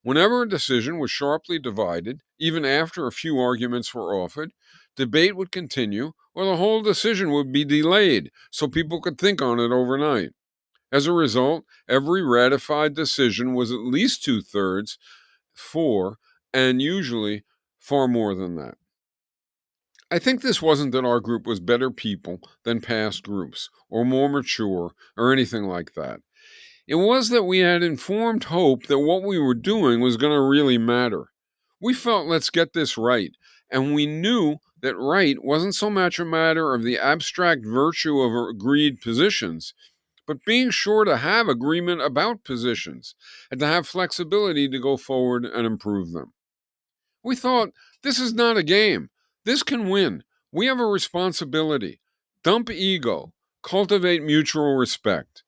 Whenever a decision was sharply divided, even after a few arguments were offered, debate would continue or the whole decision would be delayed so people could think on it overnight. As a result, every ratified decision was at least 2/3 for, and usually far more than that. I think this wasn't that our group was better people than past groups, or more mature, or anything like that. It was that we had informed hope that what we were doing was going to really matter. We felt, let's get this right, and we knew that right wasn't so much a matter of the abstract virtue of agreed positions, but being sure to have agreement about positions, and to have flexibility to go forward and improve them. We thought, this is not a game. This can win. We have a responsibility. Dump ego. Cultivate mutual respect.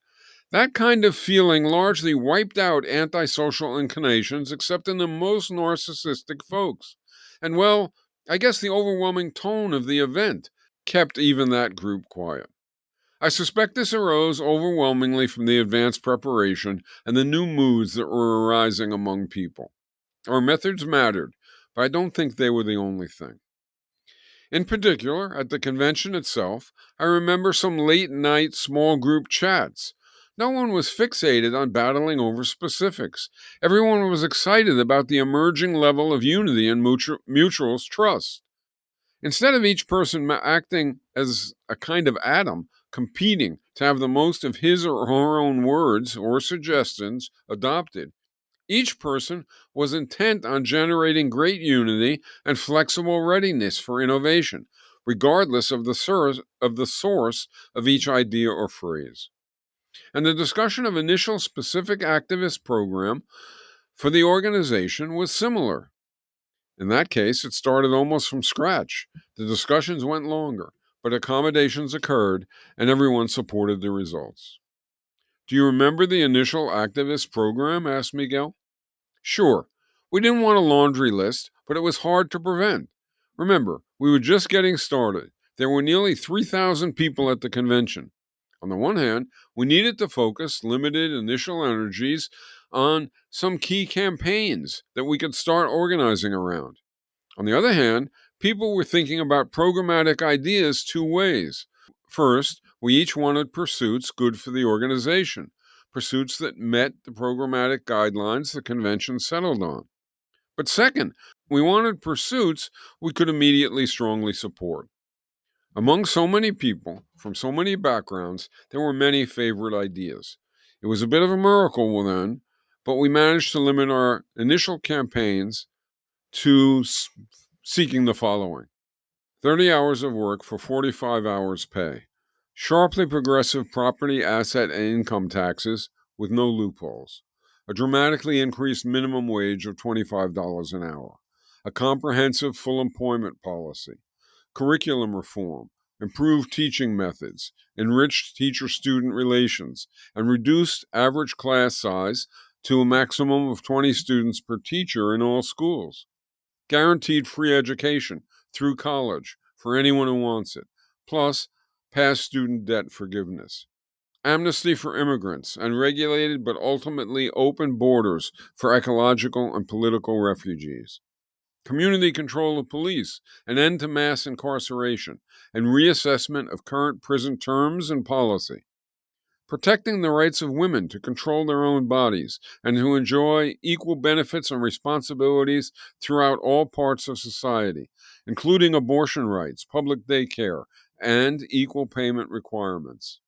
That kind of feeling largely wiped out antisocial inclinations, except in the most narcissistic folks. And well, I guess the overwhelming tone of the event kept even that group quiet. I suspect this arose overwhelmingly from the advanced preparation and the new moods that were arising among people. Our methods mattered, but I don't think they were the only thing. In particular, at the convention itself, I remember some late night small group chats. No one was fixated on battling over specifics. Everyone was excited about the emerging level of unity and mutual trust. Instead of each person acting as a kind of atom, competing to have the most of his or her own words or suggestions adopted, each person was intent on generating great unity and flexible readiness for innovation, regardless of the source of each idea or phrase. And the discussion of initial specific activist program for the organization was similar. In that case, it started almost from scratch. The discussions went longer, but accommodations occurred, and everyone supported the results. Do you remember the initial activist program? Asked Miguel. Sure, we didn't want a laundry list, but it was hard to prevent. Remember, we were just getting started. There were nearly 3,000 people at the convention. On the one hand, we needed to focus limited initial energies on some key campaigns that we could start organizing around. On the other hand, people were thinking about programmatic ideas two ways. First, we each wanted pursuits good for the organization, pursuits that met the programmatic guidelines the convention settled on. But second, we wanted pursuits we could immediately strongly support. Among so many people, from so many backgrounds, there were many favorite ideas. It was a bit of a miracle then, but we managed to limit our initial campaigns to seeking the following: 30 hours of work for 45 hours pay, sharply progressive property, asset, and income taxes with no loopholes, a dramatically increased minimum wage of $25 an hour, a comprehensive full employment policy, curriculum reform, improved teaching methods, enriched teacher-student relations, and reduced average class size to a maximum of 20 students per teacher in all schools. Guaranteed free education through college for anyone who wants it, plus past student debt forgiveness. Amnesty for immigrants, and regulated but ultimately open borders for ecological and political refugees. Community control of police, an end to mass incarceration, and reassessment of current prison terms and policy. Protecting the rights of women to control their own bodies and to enjoy equal benefits and responsibilities throughout all parts of society, including abortion rights, public daycare, and equal payment requirements.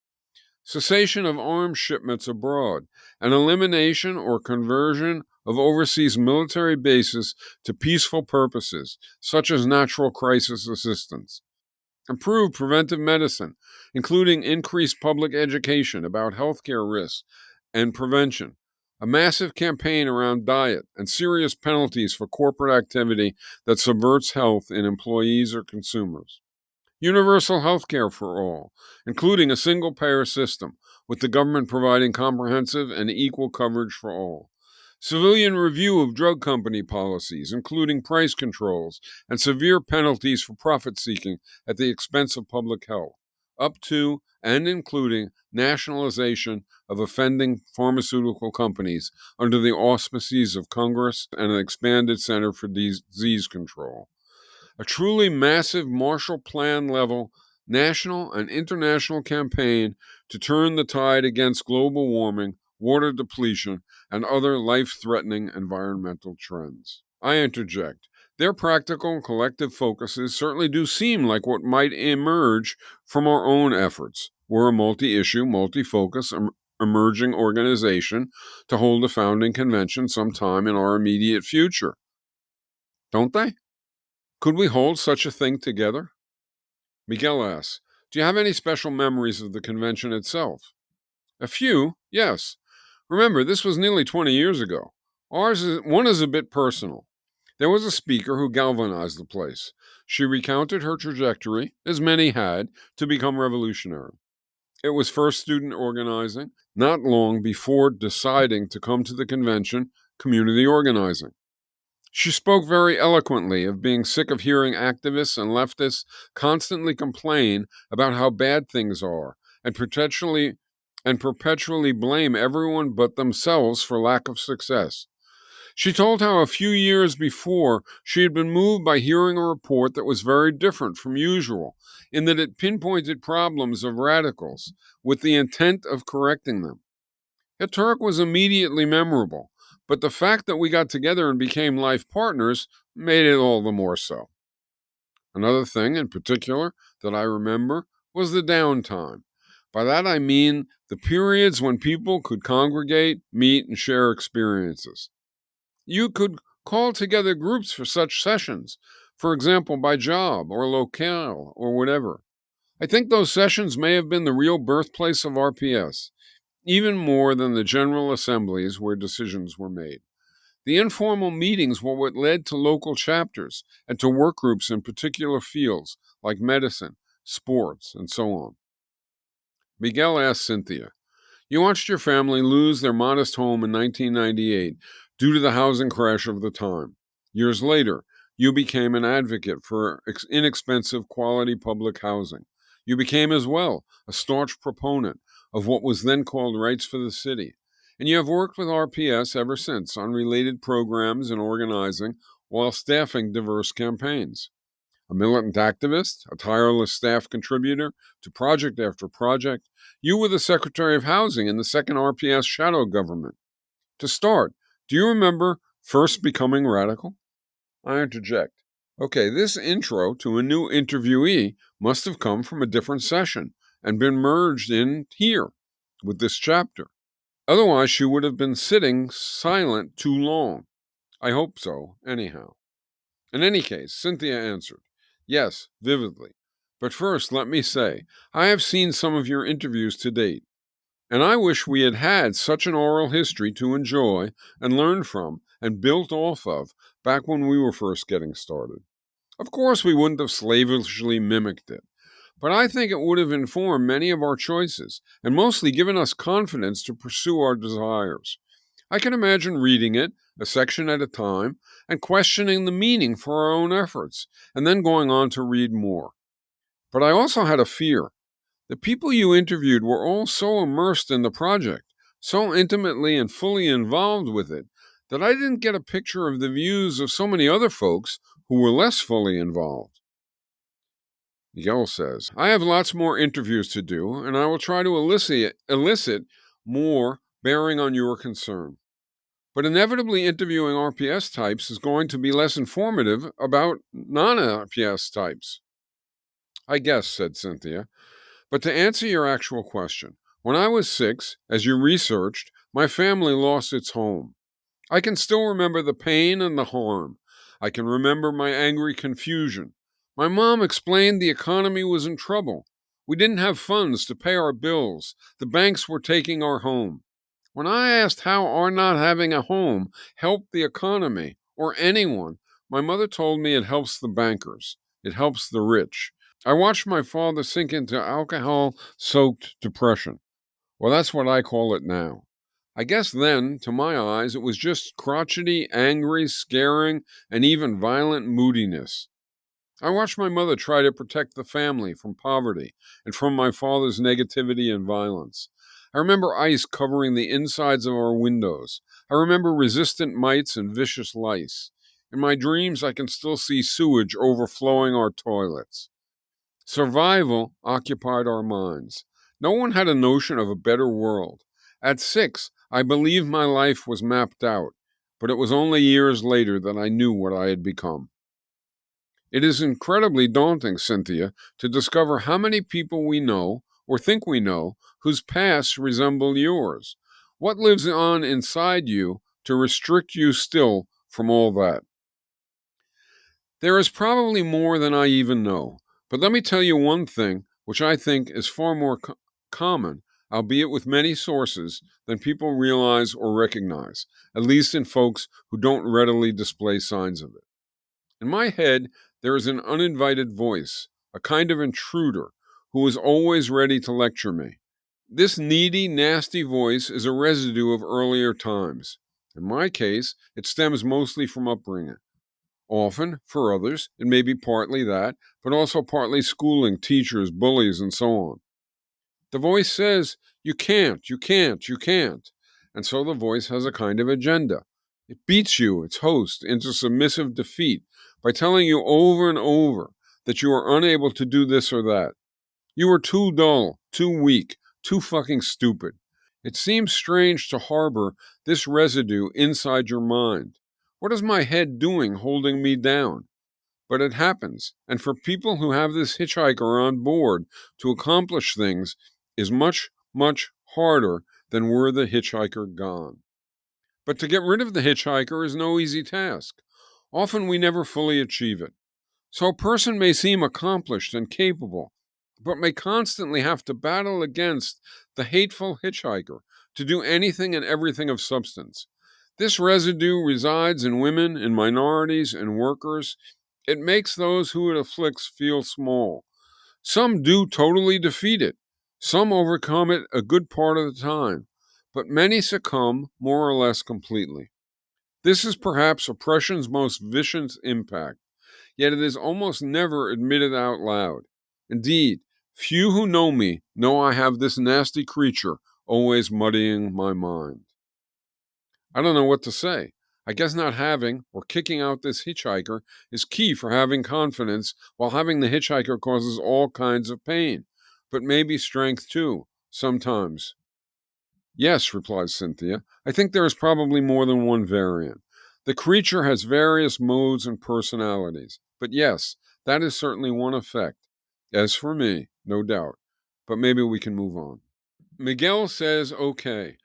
Cessation of arms shipments abroad, and elimination or conversion of overseas military bases to peaceful purposes, such as natural crisis assistance. Improve preventive medicine, including increased public education about healthcare risks and prevention. A massive campaign around diet and serious penalties for corporate activity that subverts health in employees or consumers. Universal health care for all, including a single-payer system, with the government providing comprehensive and equal coverage for all. Civilian review of drug company policies, including price controls and severe penalties for profit-seeking at the expense of public health, up to and including nationalization of offending pharmaceutical companies under the auspices of Congress and an expanded Center for Disease Control. A truly massive Marshall Plan level national and international campaign to turn the tide against global warming, water depletion, and other life-threatening environmental trends. I interject. Their practical collective focuses certainly do seem like what might emerge from our own efforts. We're a multi-issue, multi-focus, emerging organization to hold a founding convention sometime in our immediate future. Don't they? Could we hold such a thing together? Miguel asks, do you have any special memories of the convention itself? A few, yes. Remember, this was nearly 20 years ago. One is a bit personal. There was a speaker who galvanized the place. She recounted her trajectory, as many had, to become revolutionary. It was first student organizing, not long before deciding to come to the convention, community organizing. She spoke very eloquently of being sick of hearing activists and leftists constantly complain about how bad things are and perpetually blame everyone but themselves for lack of success. She told how a few years before she had been moved by hearing a report that was very different from usual, in that it pinpointed problems of radicals with the intent of correcting them. It Turk was immediately memorable, but the fact that we got together and became life partners made it all the more so. Another thing in particular that I remember was the downtime. By that I mean the periods when people could congregate, meet, and share experiences. You could call together groups for such sessions, for example, by job or locale or whatever. I think those sessions may have been the real birthplace of RPS, even more than the general assemblies where decisions were made. The informal meetings were what led to local chapters and to work groups in particular fields like medicine, sports, and so on. Miguel asked Cynthia, you watched your family lose their modest home in 1998 due to the housing crash of the time. Years later, you became an advocate for inexpensive quality public housing. You became as well a staunch proponent of what was then called Rights for the City. And you have worked with RPS ever since on related programs and organizing while staffing diverse campaigns. A militant activist, a tireless staff contributor to project after project, you were the Secretary of Housing in the second RPS shadow government. To start, do you remember first becoming radical? I interject. Okay, this intro to a new interviewee must have come from a different session and been merged in here with this chapter. Otherwise, she would have been sitting silent too long. I hope so, anyhow. In any case, Cynthia answered, yes, vividly. But first, let me say, I have seen some of your interviews to date, and I wish we had had such an oral history to enjoy and learn from and built off of back when we were first getting started. Of course, we wouldn't have slavishly mimicked it, But I think it would have informed many of our choices and mostly given us confidence to pursue our desires. I can imagine reading it, a section at a time, and questioning the meaning for our own efforts, and then going on to read more. But I also had a fear. The people you interviewed were all so immersed in the project, so intimately and fully involved with it, that I didn't get a picture of the views of so many other folks who were less fully involved. Miguel says, I have lots more interviews to do, and I will try to elicit more bearing on your concern. But inevitably, interviewing RPS types is going to be less informative about non-RPS types. I guess, said Cynthia. But to answer your actual question, when I was 6, as you researched, my family lost its home. I can still remember the pain and the harm. I can remember my angry confusion. My mom explained the economy was in trouble. We didn't have funds to pay our bills. The banks were taking our home. When I asked how our not having a home helped the economy or anyone, my mother told me it helps the bankers. It helps the rich. I watched my father sink into alcohol-soaked depression. Well, that's what I call it now. I guess then, to my eyes, it was just crotchety, angry, scaring, and even violent moodiness. I watched my mother try to protect the family from poverty and from my father's negativity and violence. I remember ice covering the insides of our windows. I remember resistant mites and vicious lice. In my dreams, I can still see sewage overflowing our toilets. Survival occupied our minds. No one had a notion of a better world. At 6, I believed my life was mapped out, but it was only years later that I knew what I had become. It is incredibly daunting, Cynthia, to discover how many people we know, or think we know, whose pasts resemble yours. What lives on inside you to restrict you still from all that? There is probably more than I even know, but let me tell you one thing which I think is far more common, albeit with many sources, than people realize or recognize, at least in folks who don't readily display signs of it. In my head, there is an uninvited voice, a kind of intruder, who is always ready to lecture me. This needy, nasty voice is a residue of earlier times. In my case, it stems mostly from upbringing. Often, for others, it may be partly that, but also partly schooling, teachers, bullies, and so on. The voice says, you can't, you can't, you can't. And so the voice has a kind of agenda. It beats you, its host, into submissive defeat by telling you over and over that you are unable to do this or that. You are too dull, too weak, too fucking stupid. It seems strange to harbor this residue inside your mind. What is my head doing holding me down? But it happens, and for people who have this hitchhiker on board to accomplish things is much, much harder than were the hitchhiker gone. But to get rid of the hitchhiker is no easy task. Often we never fully achieve it. So a person may seem accomplished and capable, but may constantly have to battle against the hateful hitchhiker to do anything and everything of substance. This residue resides in women, in minorities, and workers. It makes those who it afflicts feel small. Some do totally defeat it. Some overcome it a good part of the time, but many succumb more or less completely. This is perhaps oppression's most vicious impact, yet it is almost never admitted out loud. Indeed, few who know me know I have this nasty creature always muddying my mind. I don't know what to say. I guess not having or kicking out this hitchhiker is key for having confidence, while having the hitchhiker causes all kinds of pain, but maybe strength too, sometimes. Yes, replies Cynthia. I think there is probably more than one variant. The creature has various modes and personalities, but yes, that is certainly one effect. As for me, no doubt. But maybe we can move on. Miguel says okay,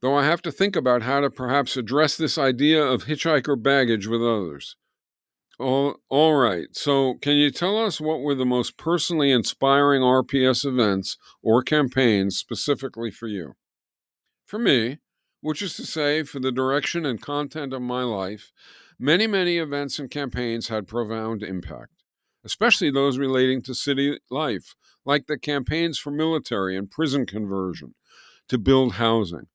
though I have to think about how to perhaps address this idea of hitchhiker baggage with others. All right, so can you tell us what were the most personally inspiring RPS events or campaigns specifically for you? For me, which is to say, for the direction and content of my life, many, many events and campaigns had profound impact. especially those relating to city life, like the campaigns for military and prison conversion to build housing.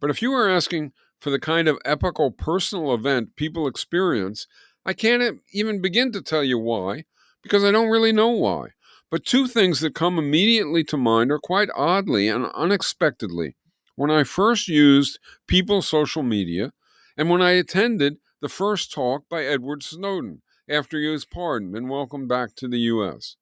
But if you were asking for the kind of epical personal event people experience, I can't even begin to tell you why, because I don't really know why. But two things that come immediately to mind are quite oddly and unexpectedly. When I first used people's social media, and when I attended the first talk by Edward Snowden after he was pardoned and welcomed back to the US.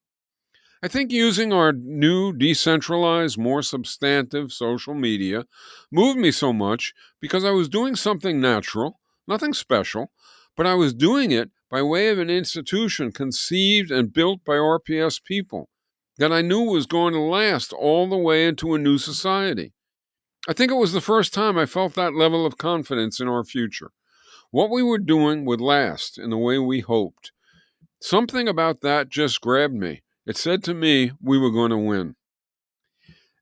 I think using our new, decentralized, more substantive social media moved me so much because I was doing something natural, nothing special, but I was doing it by way of an institution conceived and built by RPS people that I knew was going to last all the way into a new society. I think it was the first time I felt that level of confidence in our future. What we were doing would last in the way we hoped. Something about that just grabbed me. It said to me we were going to win.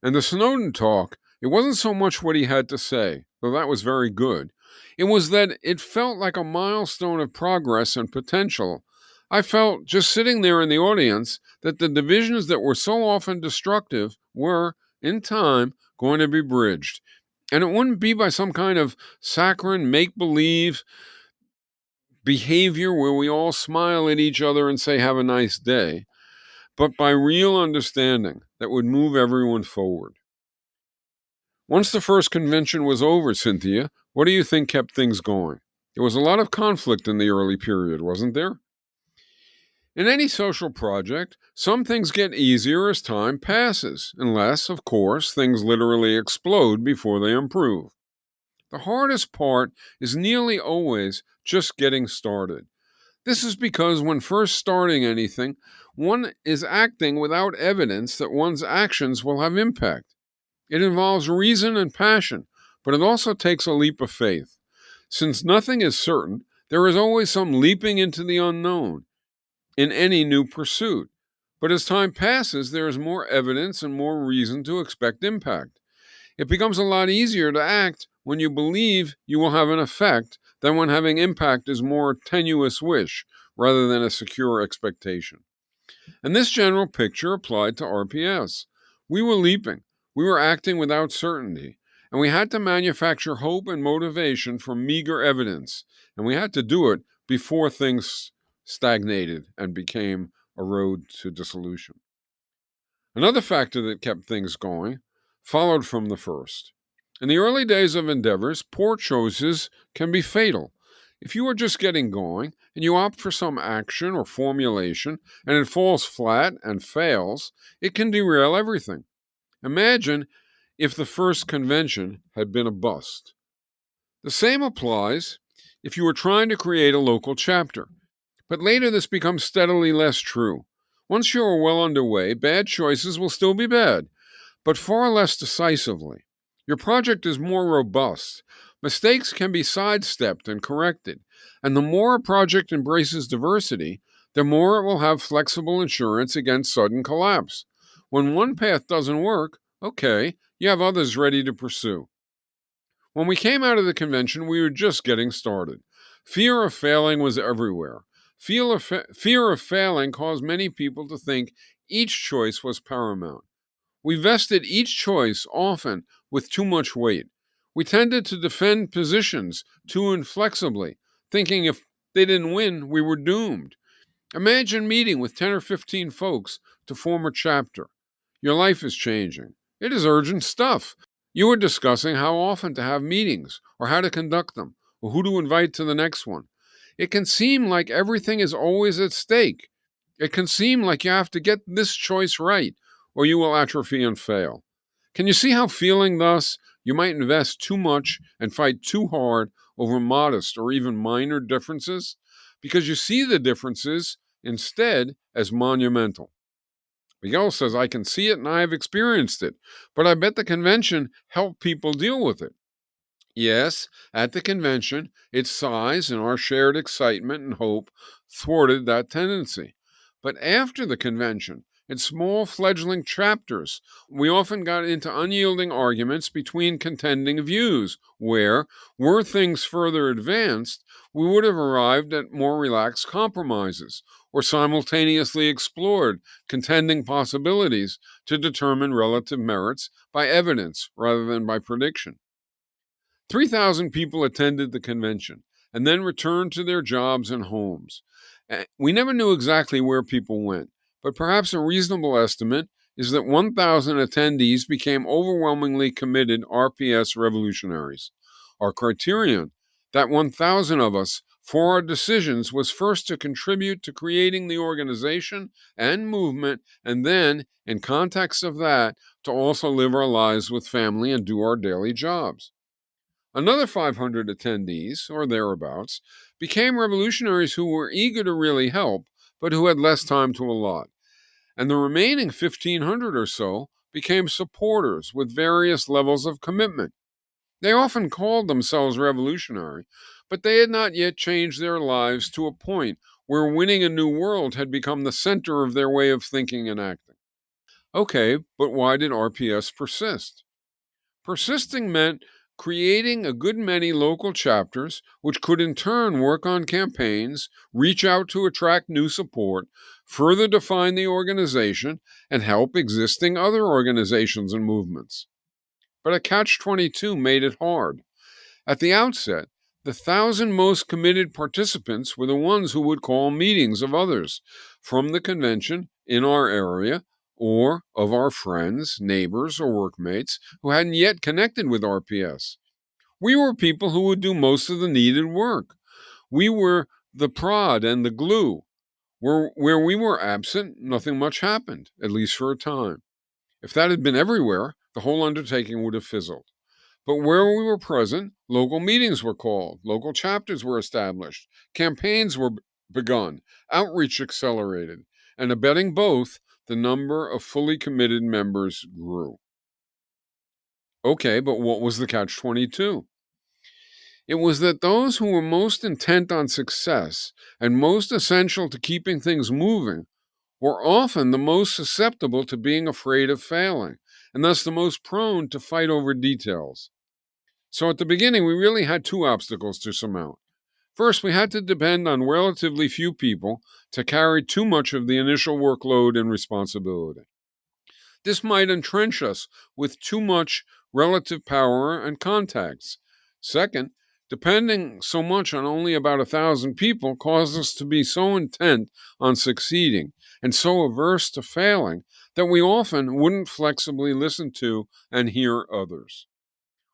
And the Snowden talk, it wasn't so much what he had to say, though that was very good. It was that it felt like a milestone of progress and potential. I felt, just sitting there in the audience, that the divisions that were so often destructive were, in time, going to be bridged. And it wouldn't be by some kind of saccharine make believe behavior where we all smile at each other and say, "Have a nice day," but by real understanding that would move everyone forward. Once the first convention was over, Cynthia, what do you think kept things going? There was a lot of conflict in the early period, wasn't there? In any social project, some things get easier as time passes, unless, of course, things literally explode before they improve. The hardest part is nearly always just getting started. This is because when first starting anything, one is acting without evidence that one's actions will have impact. It involves reason and passion, but it also takes a leap of faith. Since nothing is certain, there is always some leaping into the unknown in any new pursuit. But as time passes, there is more evidence and more reason to expect impact. It becomes a lot easier to act when you believe you will have an effect than when having impact is more tenuous wish rather than a secure expectation. And this general picture applied to RPS. We were leaping, we were acting without certainty, and we had to manufacture hope and motivation from meager evidence, and we had to do it before things stagnated and became a road to dissolution. Another factor that kept things going followed from the first. In the early days of endeavors, poor choices can be fatal. If you are just getting going and you opt for some action or formulation and it falls flat and fails, it can derail everything. Imagine if the first convention had been a bust. The same applies if you were trying to create a local chapter. But later this becomes steadily less true. Once you are well underway, bad choices will still be bad, but far less decisively. Your project is more robust. Mistakes can be sidestepped and corrected, and the more a project embraces diversity, the more it will have flexible insurance against sudden collapse. When one path doesn't work, okay, you have others ready to pursue. When we came out of the convention, we were just getting started. Fear of failing was everywhere. Fear of failing caused many people to think each choice was paramount. We vested each choice often with too much weight. We tended to defend positions too inflexibly, thinking if they didn't win, we were doomed. Imagine meeting with 10 or 15 folks to form a chapter. Your life is changing. It is urgent stuff. You are discussing how often to have meetings, or how to conduct them, or who to invite to the next one. It can seem like everything is always at stake. It can seem like you have to get this choice right, or you will atrophy and fail. Can you see how feeling thus, you might invest too much and fight too hard over modest or even minor differences? Because you see the differences instead as monumental. Miguel says, I can see it and I have experienced it, but I bet the convention helped people deal with it. Yes, at the convention, its size and our shared excitement and hope thwarted that tendency. But after the convention, in small fledgling chapters. We often got into unyielding arguments between contending views, where, were things further advanced, we would have arrived at more relaxed compromises, or simultaneously explored contending possibilities to determine relative merits by evidence rather than by prediction. 3,000 people attended the convention and then returned to their jobs and homes. We never knew exactly where people went, but perhaps a reasonable estimate is that 1,000 attendees became overwhelmingly committed RPS revolutionaries. Our criterion, that 1,000 of us, for our decisions, was first to contribute to creating the organization and movement, and then, in context of that, to also live our lives with family and do our daily jobs. Another 500 attendees, or thereabouts, became revolutionaries who were eager to really help, but who had less time to allot. And the remaining 1,500 or so became supporters with various levels of commitment. They often called themselves revolutionary, but they had not yet changed their lives to a point where winning a new world had become the center of their way of thinking and acting. Okay, but why did RPS persist? Persisting meant creating a good many local chapters, which could in turn work on campaigns, reach out to attract new support, further define the organization, and help existing other organizations and movements. But a catch-22 made it hard. At the outset, the 1,000 most committed participants were the ones who would call meetings of others from the convention in our area, or of our friends, neighbors, or workmates who hadn't yet connected with RPS. We were people who would do most of the needed work. We were the prod and the glue. Where we were absent, nothing much happened, at least for a time. If that had been everywhere, the whole undertaking would have fizzled. But where we were present, local meetings were called, local chapters were established, campaigns were begun, outreach accelerated, and abetting both, the number of fully committed members grew. Okay, but what was the catch-22? It was that those who were most intent on success and most essential to keeping things moving were often the most susceptible to being afraid of failing, and thus the most prone to fight over details. So at the beginning, we really had two obstacles to surmount. First, we had to depend on relatively few people to carry too much of the initial workload and responsibility. This might entrench us with too much relative power and contacts. Second, depending so much on only about 1,000 people caused us to be so intent on succeeding and so averse to failing that we often wouldn't flexibly listen to and hear others.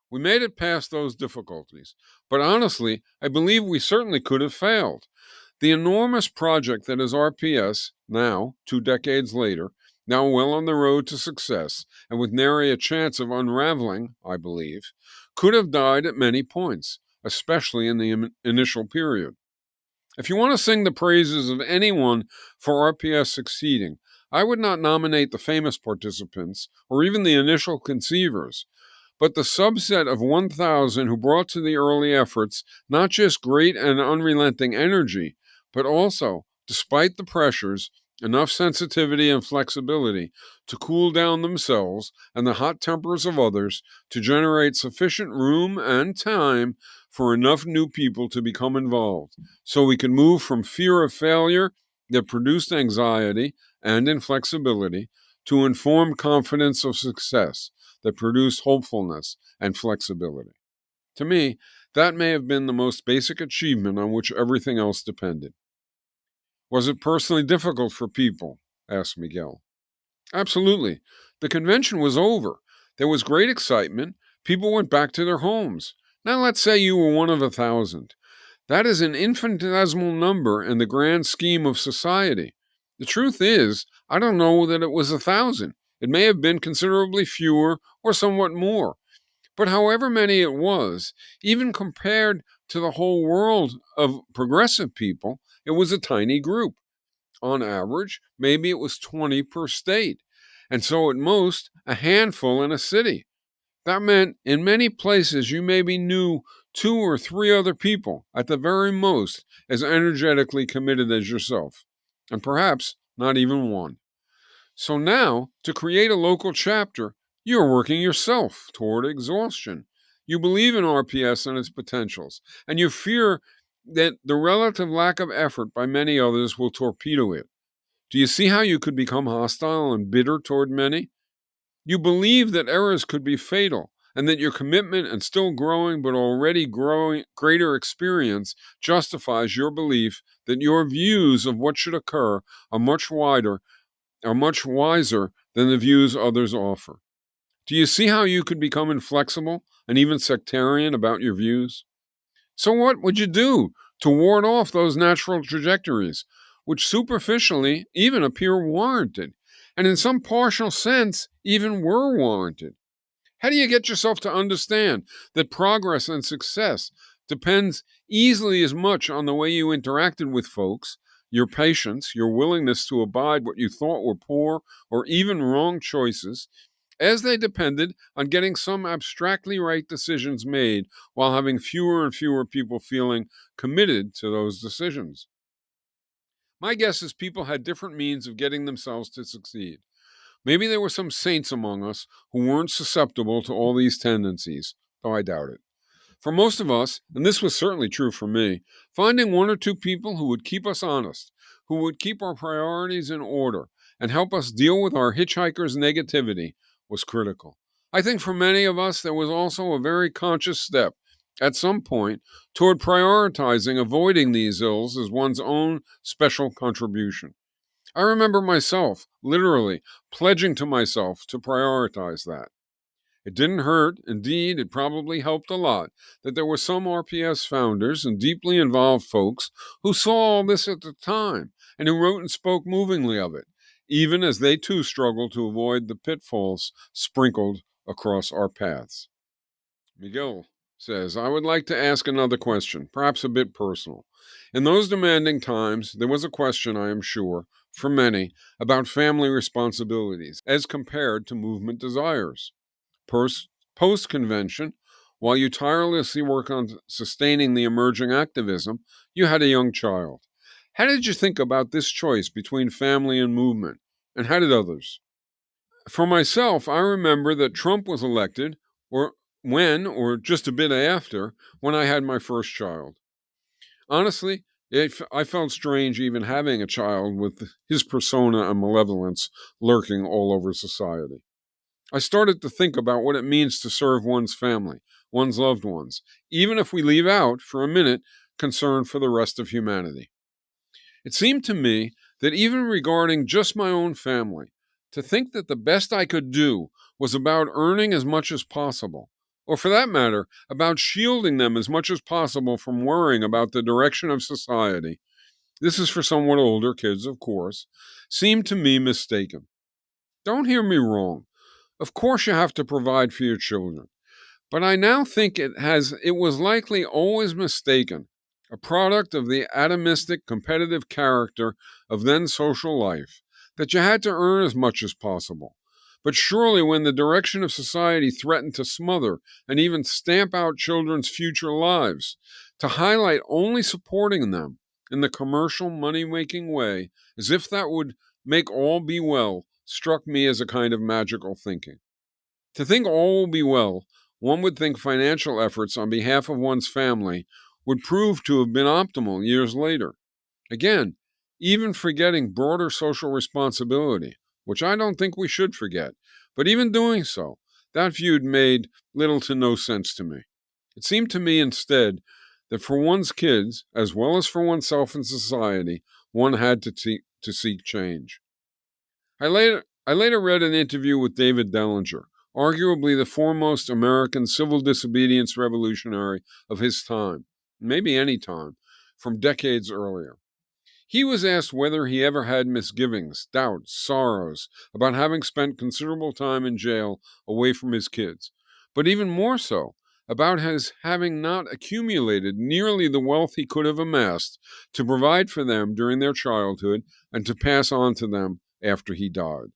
We made it past those difficulties, but honestly, I believe we certainly could have failed. The enormous project that is RPS, now, 2 decades later, now well on the road to success, and with nary a chance of unraveling, I believe, could have died at many points, especially in the initial period. If you want to sing the praises of anyone for RPS succeeding, I would not nominate the famous participants or even the initial conceivers, but the subset of 1,000 who brought to the early efforts not just great and unrelenting energy, but also, despite the pressures, enough sensitivity and flexibility to cool down themselves and the hot tempers of others to generate sufficient room and time for enough new people to become involved, so we can move from fear of failure that produced anxiety and inflexibility to informed confidence of success that produced hopefulness and flexibility. To me, that may have been the most basic achievement on which everything else depended. Was it personally difficult for people? Asked Miguel. Absolutely. The convention was over. There was great excitement. People went back to their homes. Now let's say you were one of 1,000. That is an infinitesimal number in the grand scheme of society. The truth is, I don't know that it was 1,000. It may have been considerably fewer or somewhat more. But however many it was, even compared to the whole world of progressive people, it was a tiny group. On average, maybe it was 20 per state, and so at most, a handful in a city. That meant in many places you maybe knew 2 or 3 other people, at the very most, as energetically committed as yourself, and perhaps not even one. So now, to create a local chapter, you are working yourself toward exhaustion. You believe in RPS and its potentials, and you fear that the relative lack of effort by many others will torpedo it. Do you see how you could become hostile and bitter toward many? You believe that errors could be fatal, and that your commitment and still growing but already growing greater experience justifies your belief that your views of what should occur are much wiser than the views others offer. Do you see how you could become inflexible and even sectarian about your views? So, what would you do to ward off those natural trajectories, which superficially even appear warranted, and in some partial sense even were warranted? How do you get yourself to understand that progress and success depends easily as much on the way you interacted with folks, your patience, your willingness to abide what you thought were poor or even wrong choices, as they depended on getting some abstractly right decisions made while having fewer and fewer people feeling committed to those decisions? My guess is people had different means of getting themselves to succeed. Maybe there were some saints among us who weren't susceptible to all these tendencies, though I doubt it. For most of us, and this was certainly true for me, finding one or two people who would keep us honest, who would keep our priorities in order, and help us deal with our hitchhiker's negativity was critical. I think for many of us, there was also a very conscious step at some point toward prioritizing avoiding these ills as one's own special contribution. I remember myself, literally, pledging to myself to prioritize that. It didn't hurt. Indeed, it probably helped a lot that there were some RPS founders and deeply involved folks who saw all this at the time and who wrote and spoke movingly of it, even as they too struggled to avoid the pitfalls sprinkled across our paths. Miguel says, I would like to ask another question, perhaps a bit personal. In those demanding times, there was a question, I am sure, for many, about family responsibilities as compared to movement desires. Post convention, while you tirelessly work on sustaining the emerging activism, you had a young child. How did you think about this choice between family and movement? And how did others? For myself, I remember that Trump was elected, or or just a bit after, when I had my first child. Honestly, I felt strange even having a child with his persona and malevolence lurking all over society. I started to think about what it means to serve one's family, one's loved ones, even if we leave out, for a minute, concern for the rest of humanity. It seemed to me that even regarding just my own family, to think that the best I could do was about earning as much as possible, or for that matter, about shielding them as much as possible from worrying about the direction of society, this is for somewhat older kids, of course, seemed to me mistaken. Don't hear me wrong. Of course, you have to provide for your children. But I now think it was likely always mistaken, a product of the atomistic competitive character of then social life, that you had to earn as much as possible. But surely when the direction of society threatened to smother and even stamp out children's future lives, to highlight only supporting them in the commercial money-making way, as if that would make all be well, struck me as a kind of magical thinking. To think all will be well, one would think financial efforts on behalf of one's family would prove to have been optimal years later. Again, even forgetting broader social responsibility, which I don't think we should forget, but even doing so, that view made little to no sense to me. It seemed to me instead that for one's kids, as well as for oneself and society, one had to seek change. I later read an interview with David Dellinger, arguably the foremost American civil disobedience revolutionary of his time, maybe any time, from decades earlier. He was asked whether he ever had misgivings, doubts, sorrows about having spent considerable time in jail away from his kids, but even more so, about his having not accumulated nearly the wealth he could have amassed to provide for them during their childhood and to pass on to them after he died.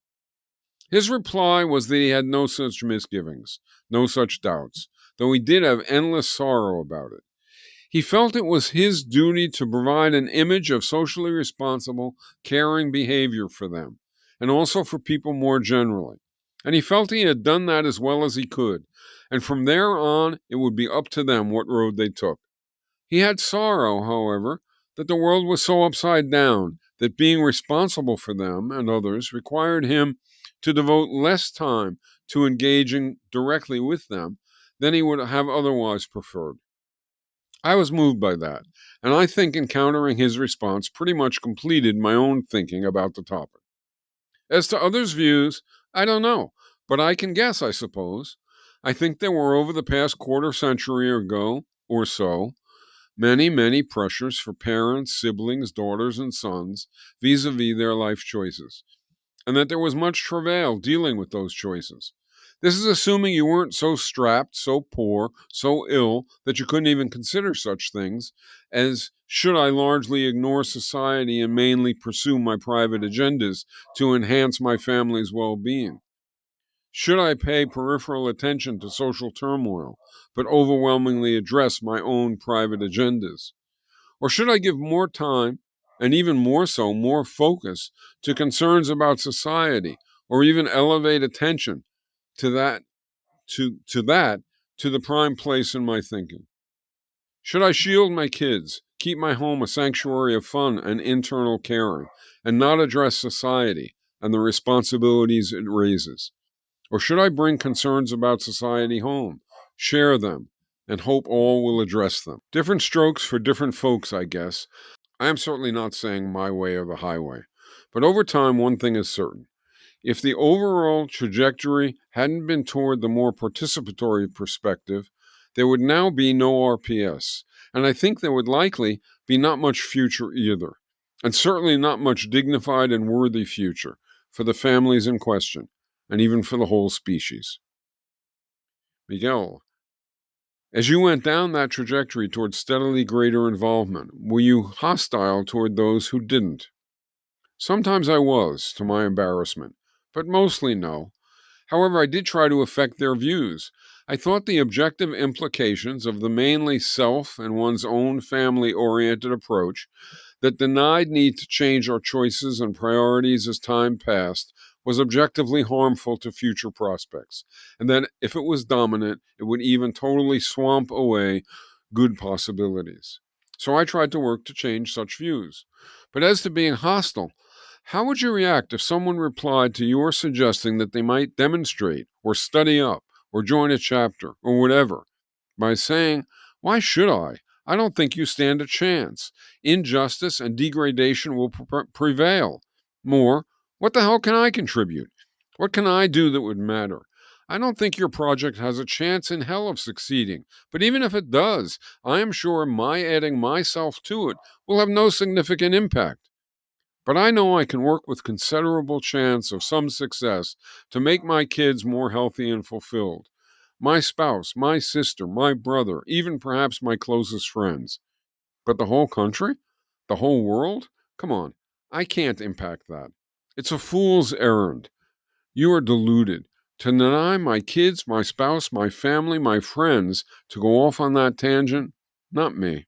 His reply was that he had no such misgivings, no such doubts, though he did have endless sorrow about it. He felt it was his duty to provide an image of socially responsible, caring behavior for them, and also for people more generally. And he felt he had done that as well as he could, and from there on, it would be up to them what road they took. He had sorrow, however, that the world was so upside down that being responsible for them and others required him to devote less time to engaging directly with them than he would have otherwise preferred. I was moved by that, and I think encountering his response pretty much completed my own thinking about the topic. As to others' views, I don't know, but I can guess, I suppose. I think there were over the past quarter century ago or so many pressures for parents, siblings, daughters, and sons vis-a-vis their life choices, and that there was much travail dealing with those choices. This is assuming you weren't so strapped, so poor, so ill that you couldn't even consider such things as should I largely ignore society and mainly pursue my private agendas to enhance my family's well-being? Should I pay peripheral attention to social turmoil, but overwhelmingly address my own private agendas? Or should I give more time, and even more so, more focus to concerns about society, or even elevate attention to that to the prime place in my thinking? Should I shield my kids, keep my home a sanctuary of fun and internal caring, and not address society and the responsibilities it raises? Or should I bring concerns about society home, share them, and hope all will address them? Different strokes for different folks, I guess. I am certainly not saying my way or the highway. But over time, one thing is certain. If the overall trajectory hadn't been toward the more participatory perspective, there would now be no RPS. And I think there would likely be not much future either. And certainly not much dignified and worthy future for the families in question, and even for the whole species. Miguel, as you went down that trajectory toward steadily greater involvement, were you hostile toward those who didn't? Sometimes I was, to my embarrassment, but mostly no. However, I did try to affect their views. I thought the objective implications of the mainly self and one's own family oriented approach that denied need to change our choices and priorities as time passed was objectively harmful to future prospects, and that if it was dominant, it would even totally swamp away good possibilities. So I tried to work to change such views. But as to being hostile, how would you react if someone replied to your suggesting that they might demonstrate or study up or join a chapter or whatever by saying, "Why should I? I don't think you stand a chance. Injustice and degradation will prevail." More, "What the hell can I contribute? What can I do that would matter? I don't think your project has a chance in hell of succeeding, but even if it does, I am sure my adding myself to it will have no significant impact. But I know I can work with considerable chance of some success to make my kids more healthy and fulfilled. My spouse, my sister, my brother, even perhaps my closest friends. But the whole country? The whole world? Come on, I can't impact that. It's a fool's errand. You are deluded. To deny my kids, my spouse, my family, my friends to go off on that tangent? Not me.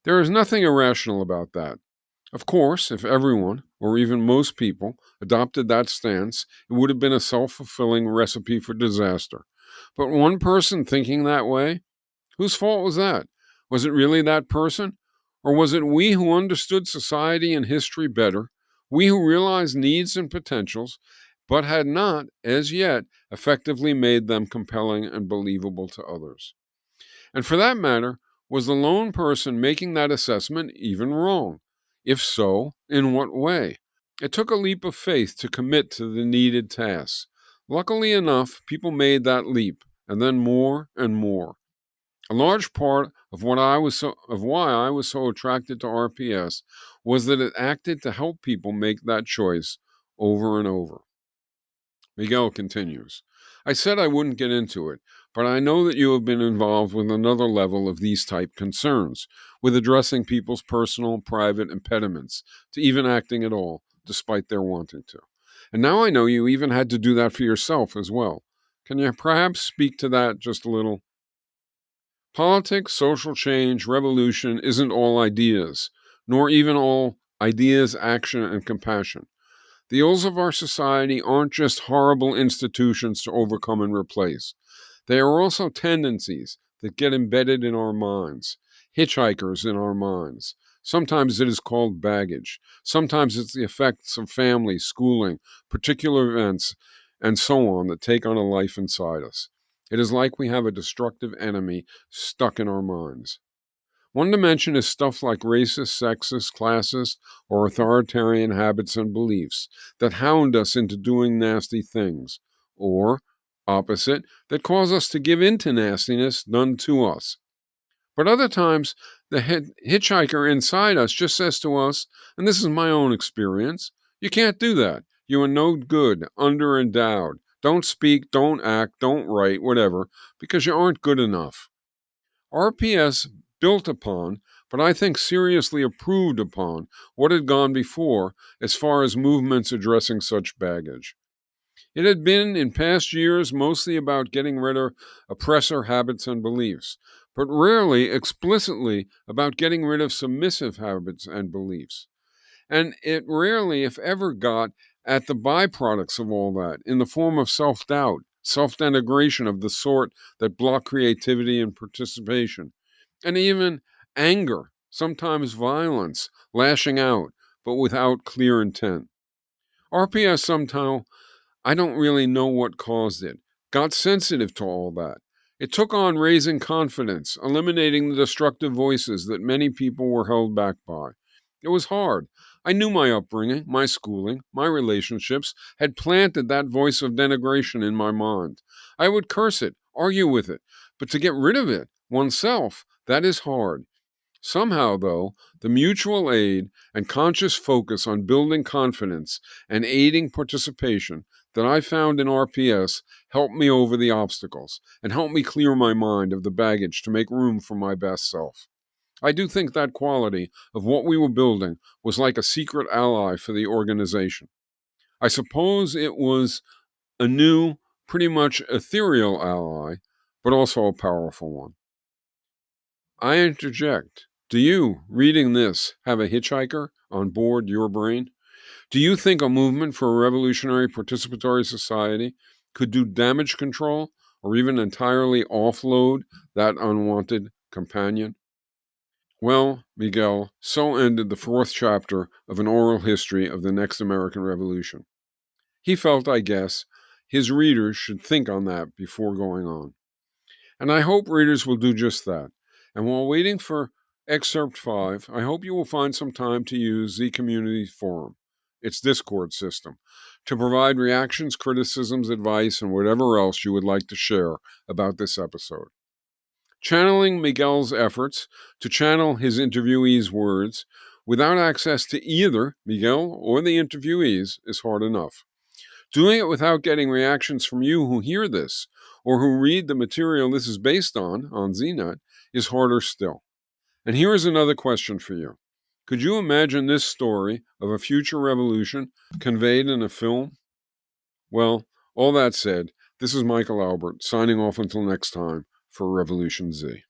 There is nothing irrational about that. Of course, if everyone, or even most people, adopted that stance, it would have been a self-fulfilling recipe for disaster. But one person thinking that way, whose fault was that? Was it really that person? Or was it we who understood society and history better, we who realized needs and potentials, but had not, as yet, effectively made them compelling and believable to others? And for that matter, was the lone person making that assessment even wrong? If so, in what way? It took a leap of faith to commit to the needed tasks. Luckily enough, people made that leap, and then more and more. A large part of why I was so attracted to RPS was that it acted to help people make that choice over and over. Miguel continues. I said I wouldn't get into it, but I know that you have been involved with another level of these type concerns, with addressing people's personal, private impediments to even acting at all, despite their wanting to. And now I know you even had to do that for yourself as well. Can you perhaps speak to that just a little? Politics, social change, revolution isn't all ideas, nor even all ideas, action, and compassion. The ills of our society aren't just horrible institutions to overcome and replace. They are also tendencies that get embedded in our minds, hitchhikers in our minds. Sometimes it is called baggage. Sometimes it's the effects of family, schooling, particular events, and so on that take on a life inside us. It is like we have a destructive enemy stuck in our minds. One dimension is stuff like racist, sexist, classist, or authoritarian habits and beliefs that hound us into doing nasty things, or, opposite, that cause us to give in to nastiness done to us. But other times, the hitchhiker inside us just says to us, and this is my own experience, you can't do that. You are no good, underendowed. Don't speak, don't act, don't write, whatever, because you aren't good enough. RPS built upon, but I think seriously improved upon, what had gone before as far as movements addressing such baggage. It had been, in past years, mostly about getting rid of oppressor habits and beliefs, but rarely explicitly about getting rid of submissive habits and beliefs. And it rarely, if ever, got at the byproducts of all that in the form of self-doubt, self-denigration of the sort that block creativity and participation, and even anger, sometimes violence, lashing out, but without clear intent. RPS somehow, I don't really know what caused it, got sensitive to all that. It took on raising confidence, eliminating the destructive voices that many people were held back by. It was hard. I knew my upbringing, my schooling, my relationships had planted that voice of denigration in my mind. I would curse it, argue with it, but to get rid of it, oneself, that is hard. Somehow, though, the mutual aid and conscious focus on building confidence and aiding participation that I found in RPS helped me over the obstacles and helped me clear my mind of the baggage to make room for my best self. I do think that quality of what we were building was like a secret ally for the organization. I suppose it was a new, pretty much ethereal ally, but also a powerful one. I interject. Do you, reading this, have a hitchhiker on board your brain? Do you think a movement for a revolutionary participatory society could do damage control or even entirely offload that unwanted companion? Well, Miguel, so ended the fourth chapter of an oral history of the next American Revolution. He felt, I guess, his readers should think on that before going on. And I hope readers will do just that. And while waiting for Excerpt 5, I hope you will find some time to use the Community Forum, its Discord system, to provide reactions, criticisms, advice, and whatever else you would like to share about this episode. Channeling Miguel's efforts to channel his interviewees' words without access to either Miguel or the interviewees is hard enough. Doing it without getting reactions from you who hear this or who read the material this is based on ZNet is harder still. And here is another question for you. Could you imagine this story of a future revolution conveyed in a film? Well, all that said, this is Michael Albert signing off until next time for Revolution Z.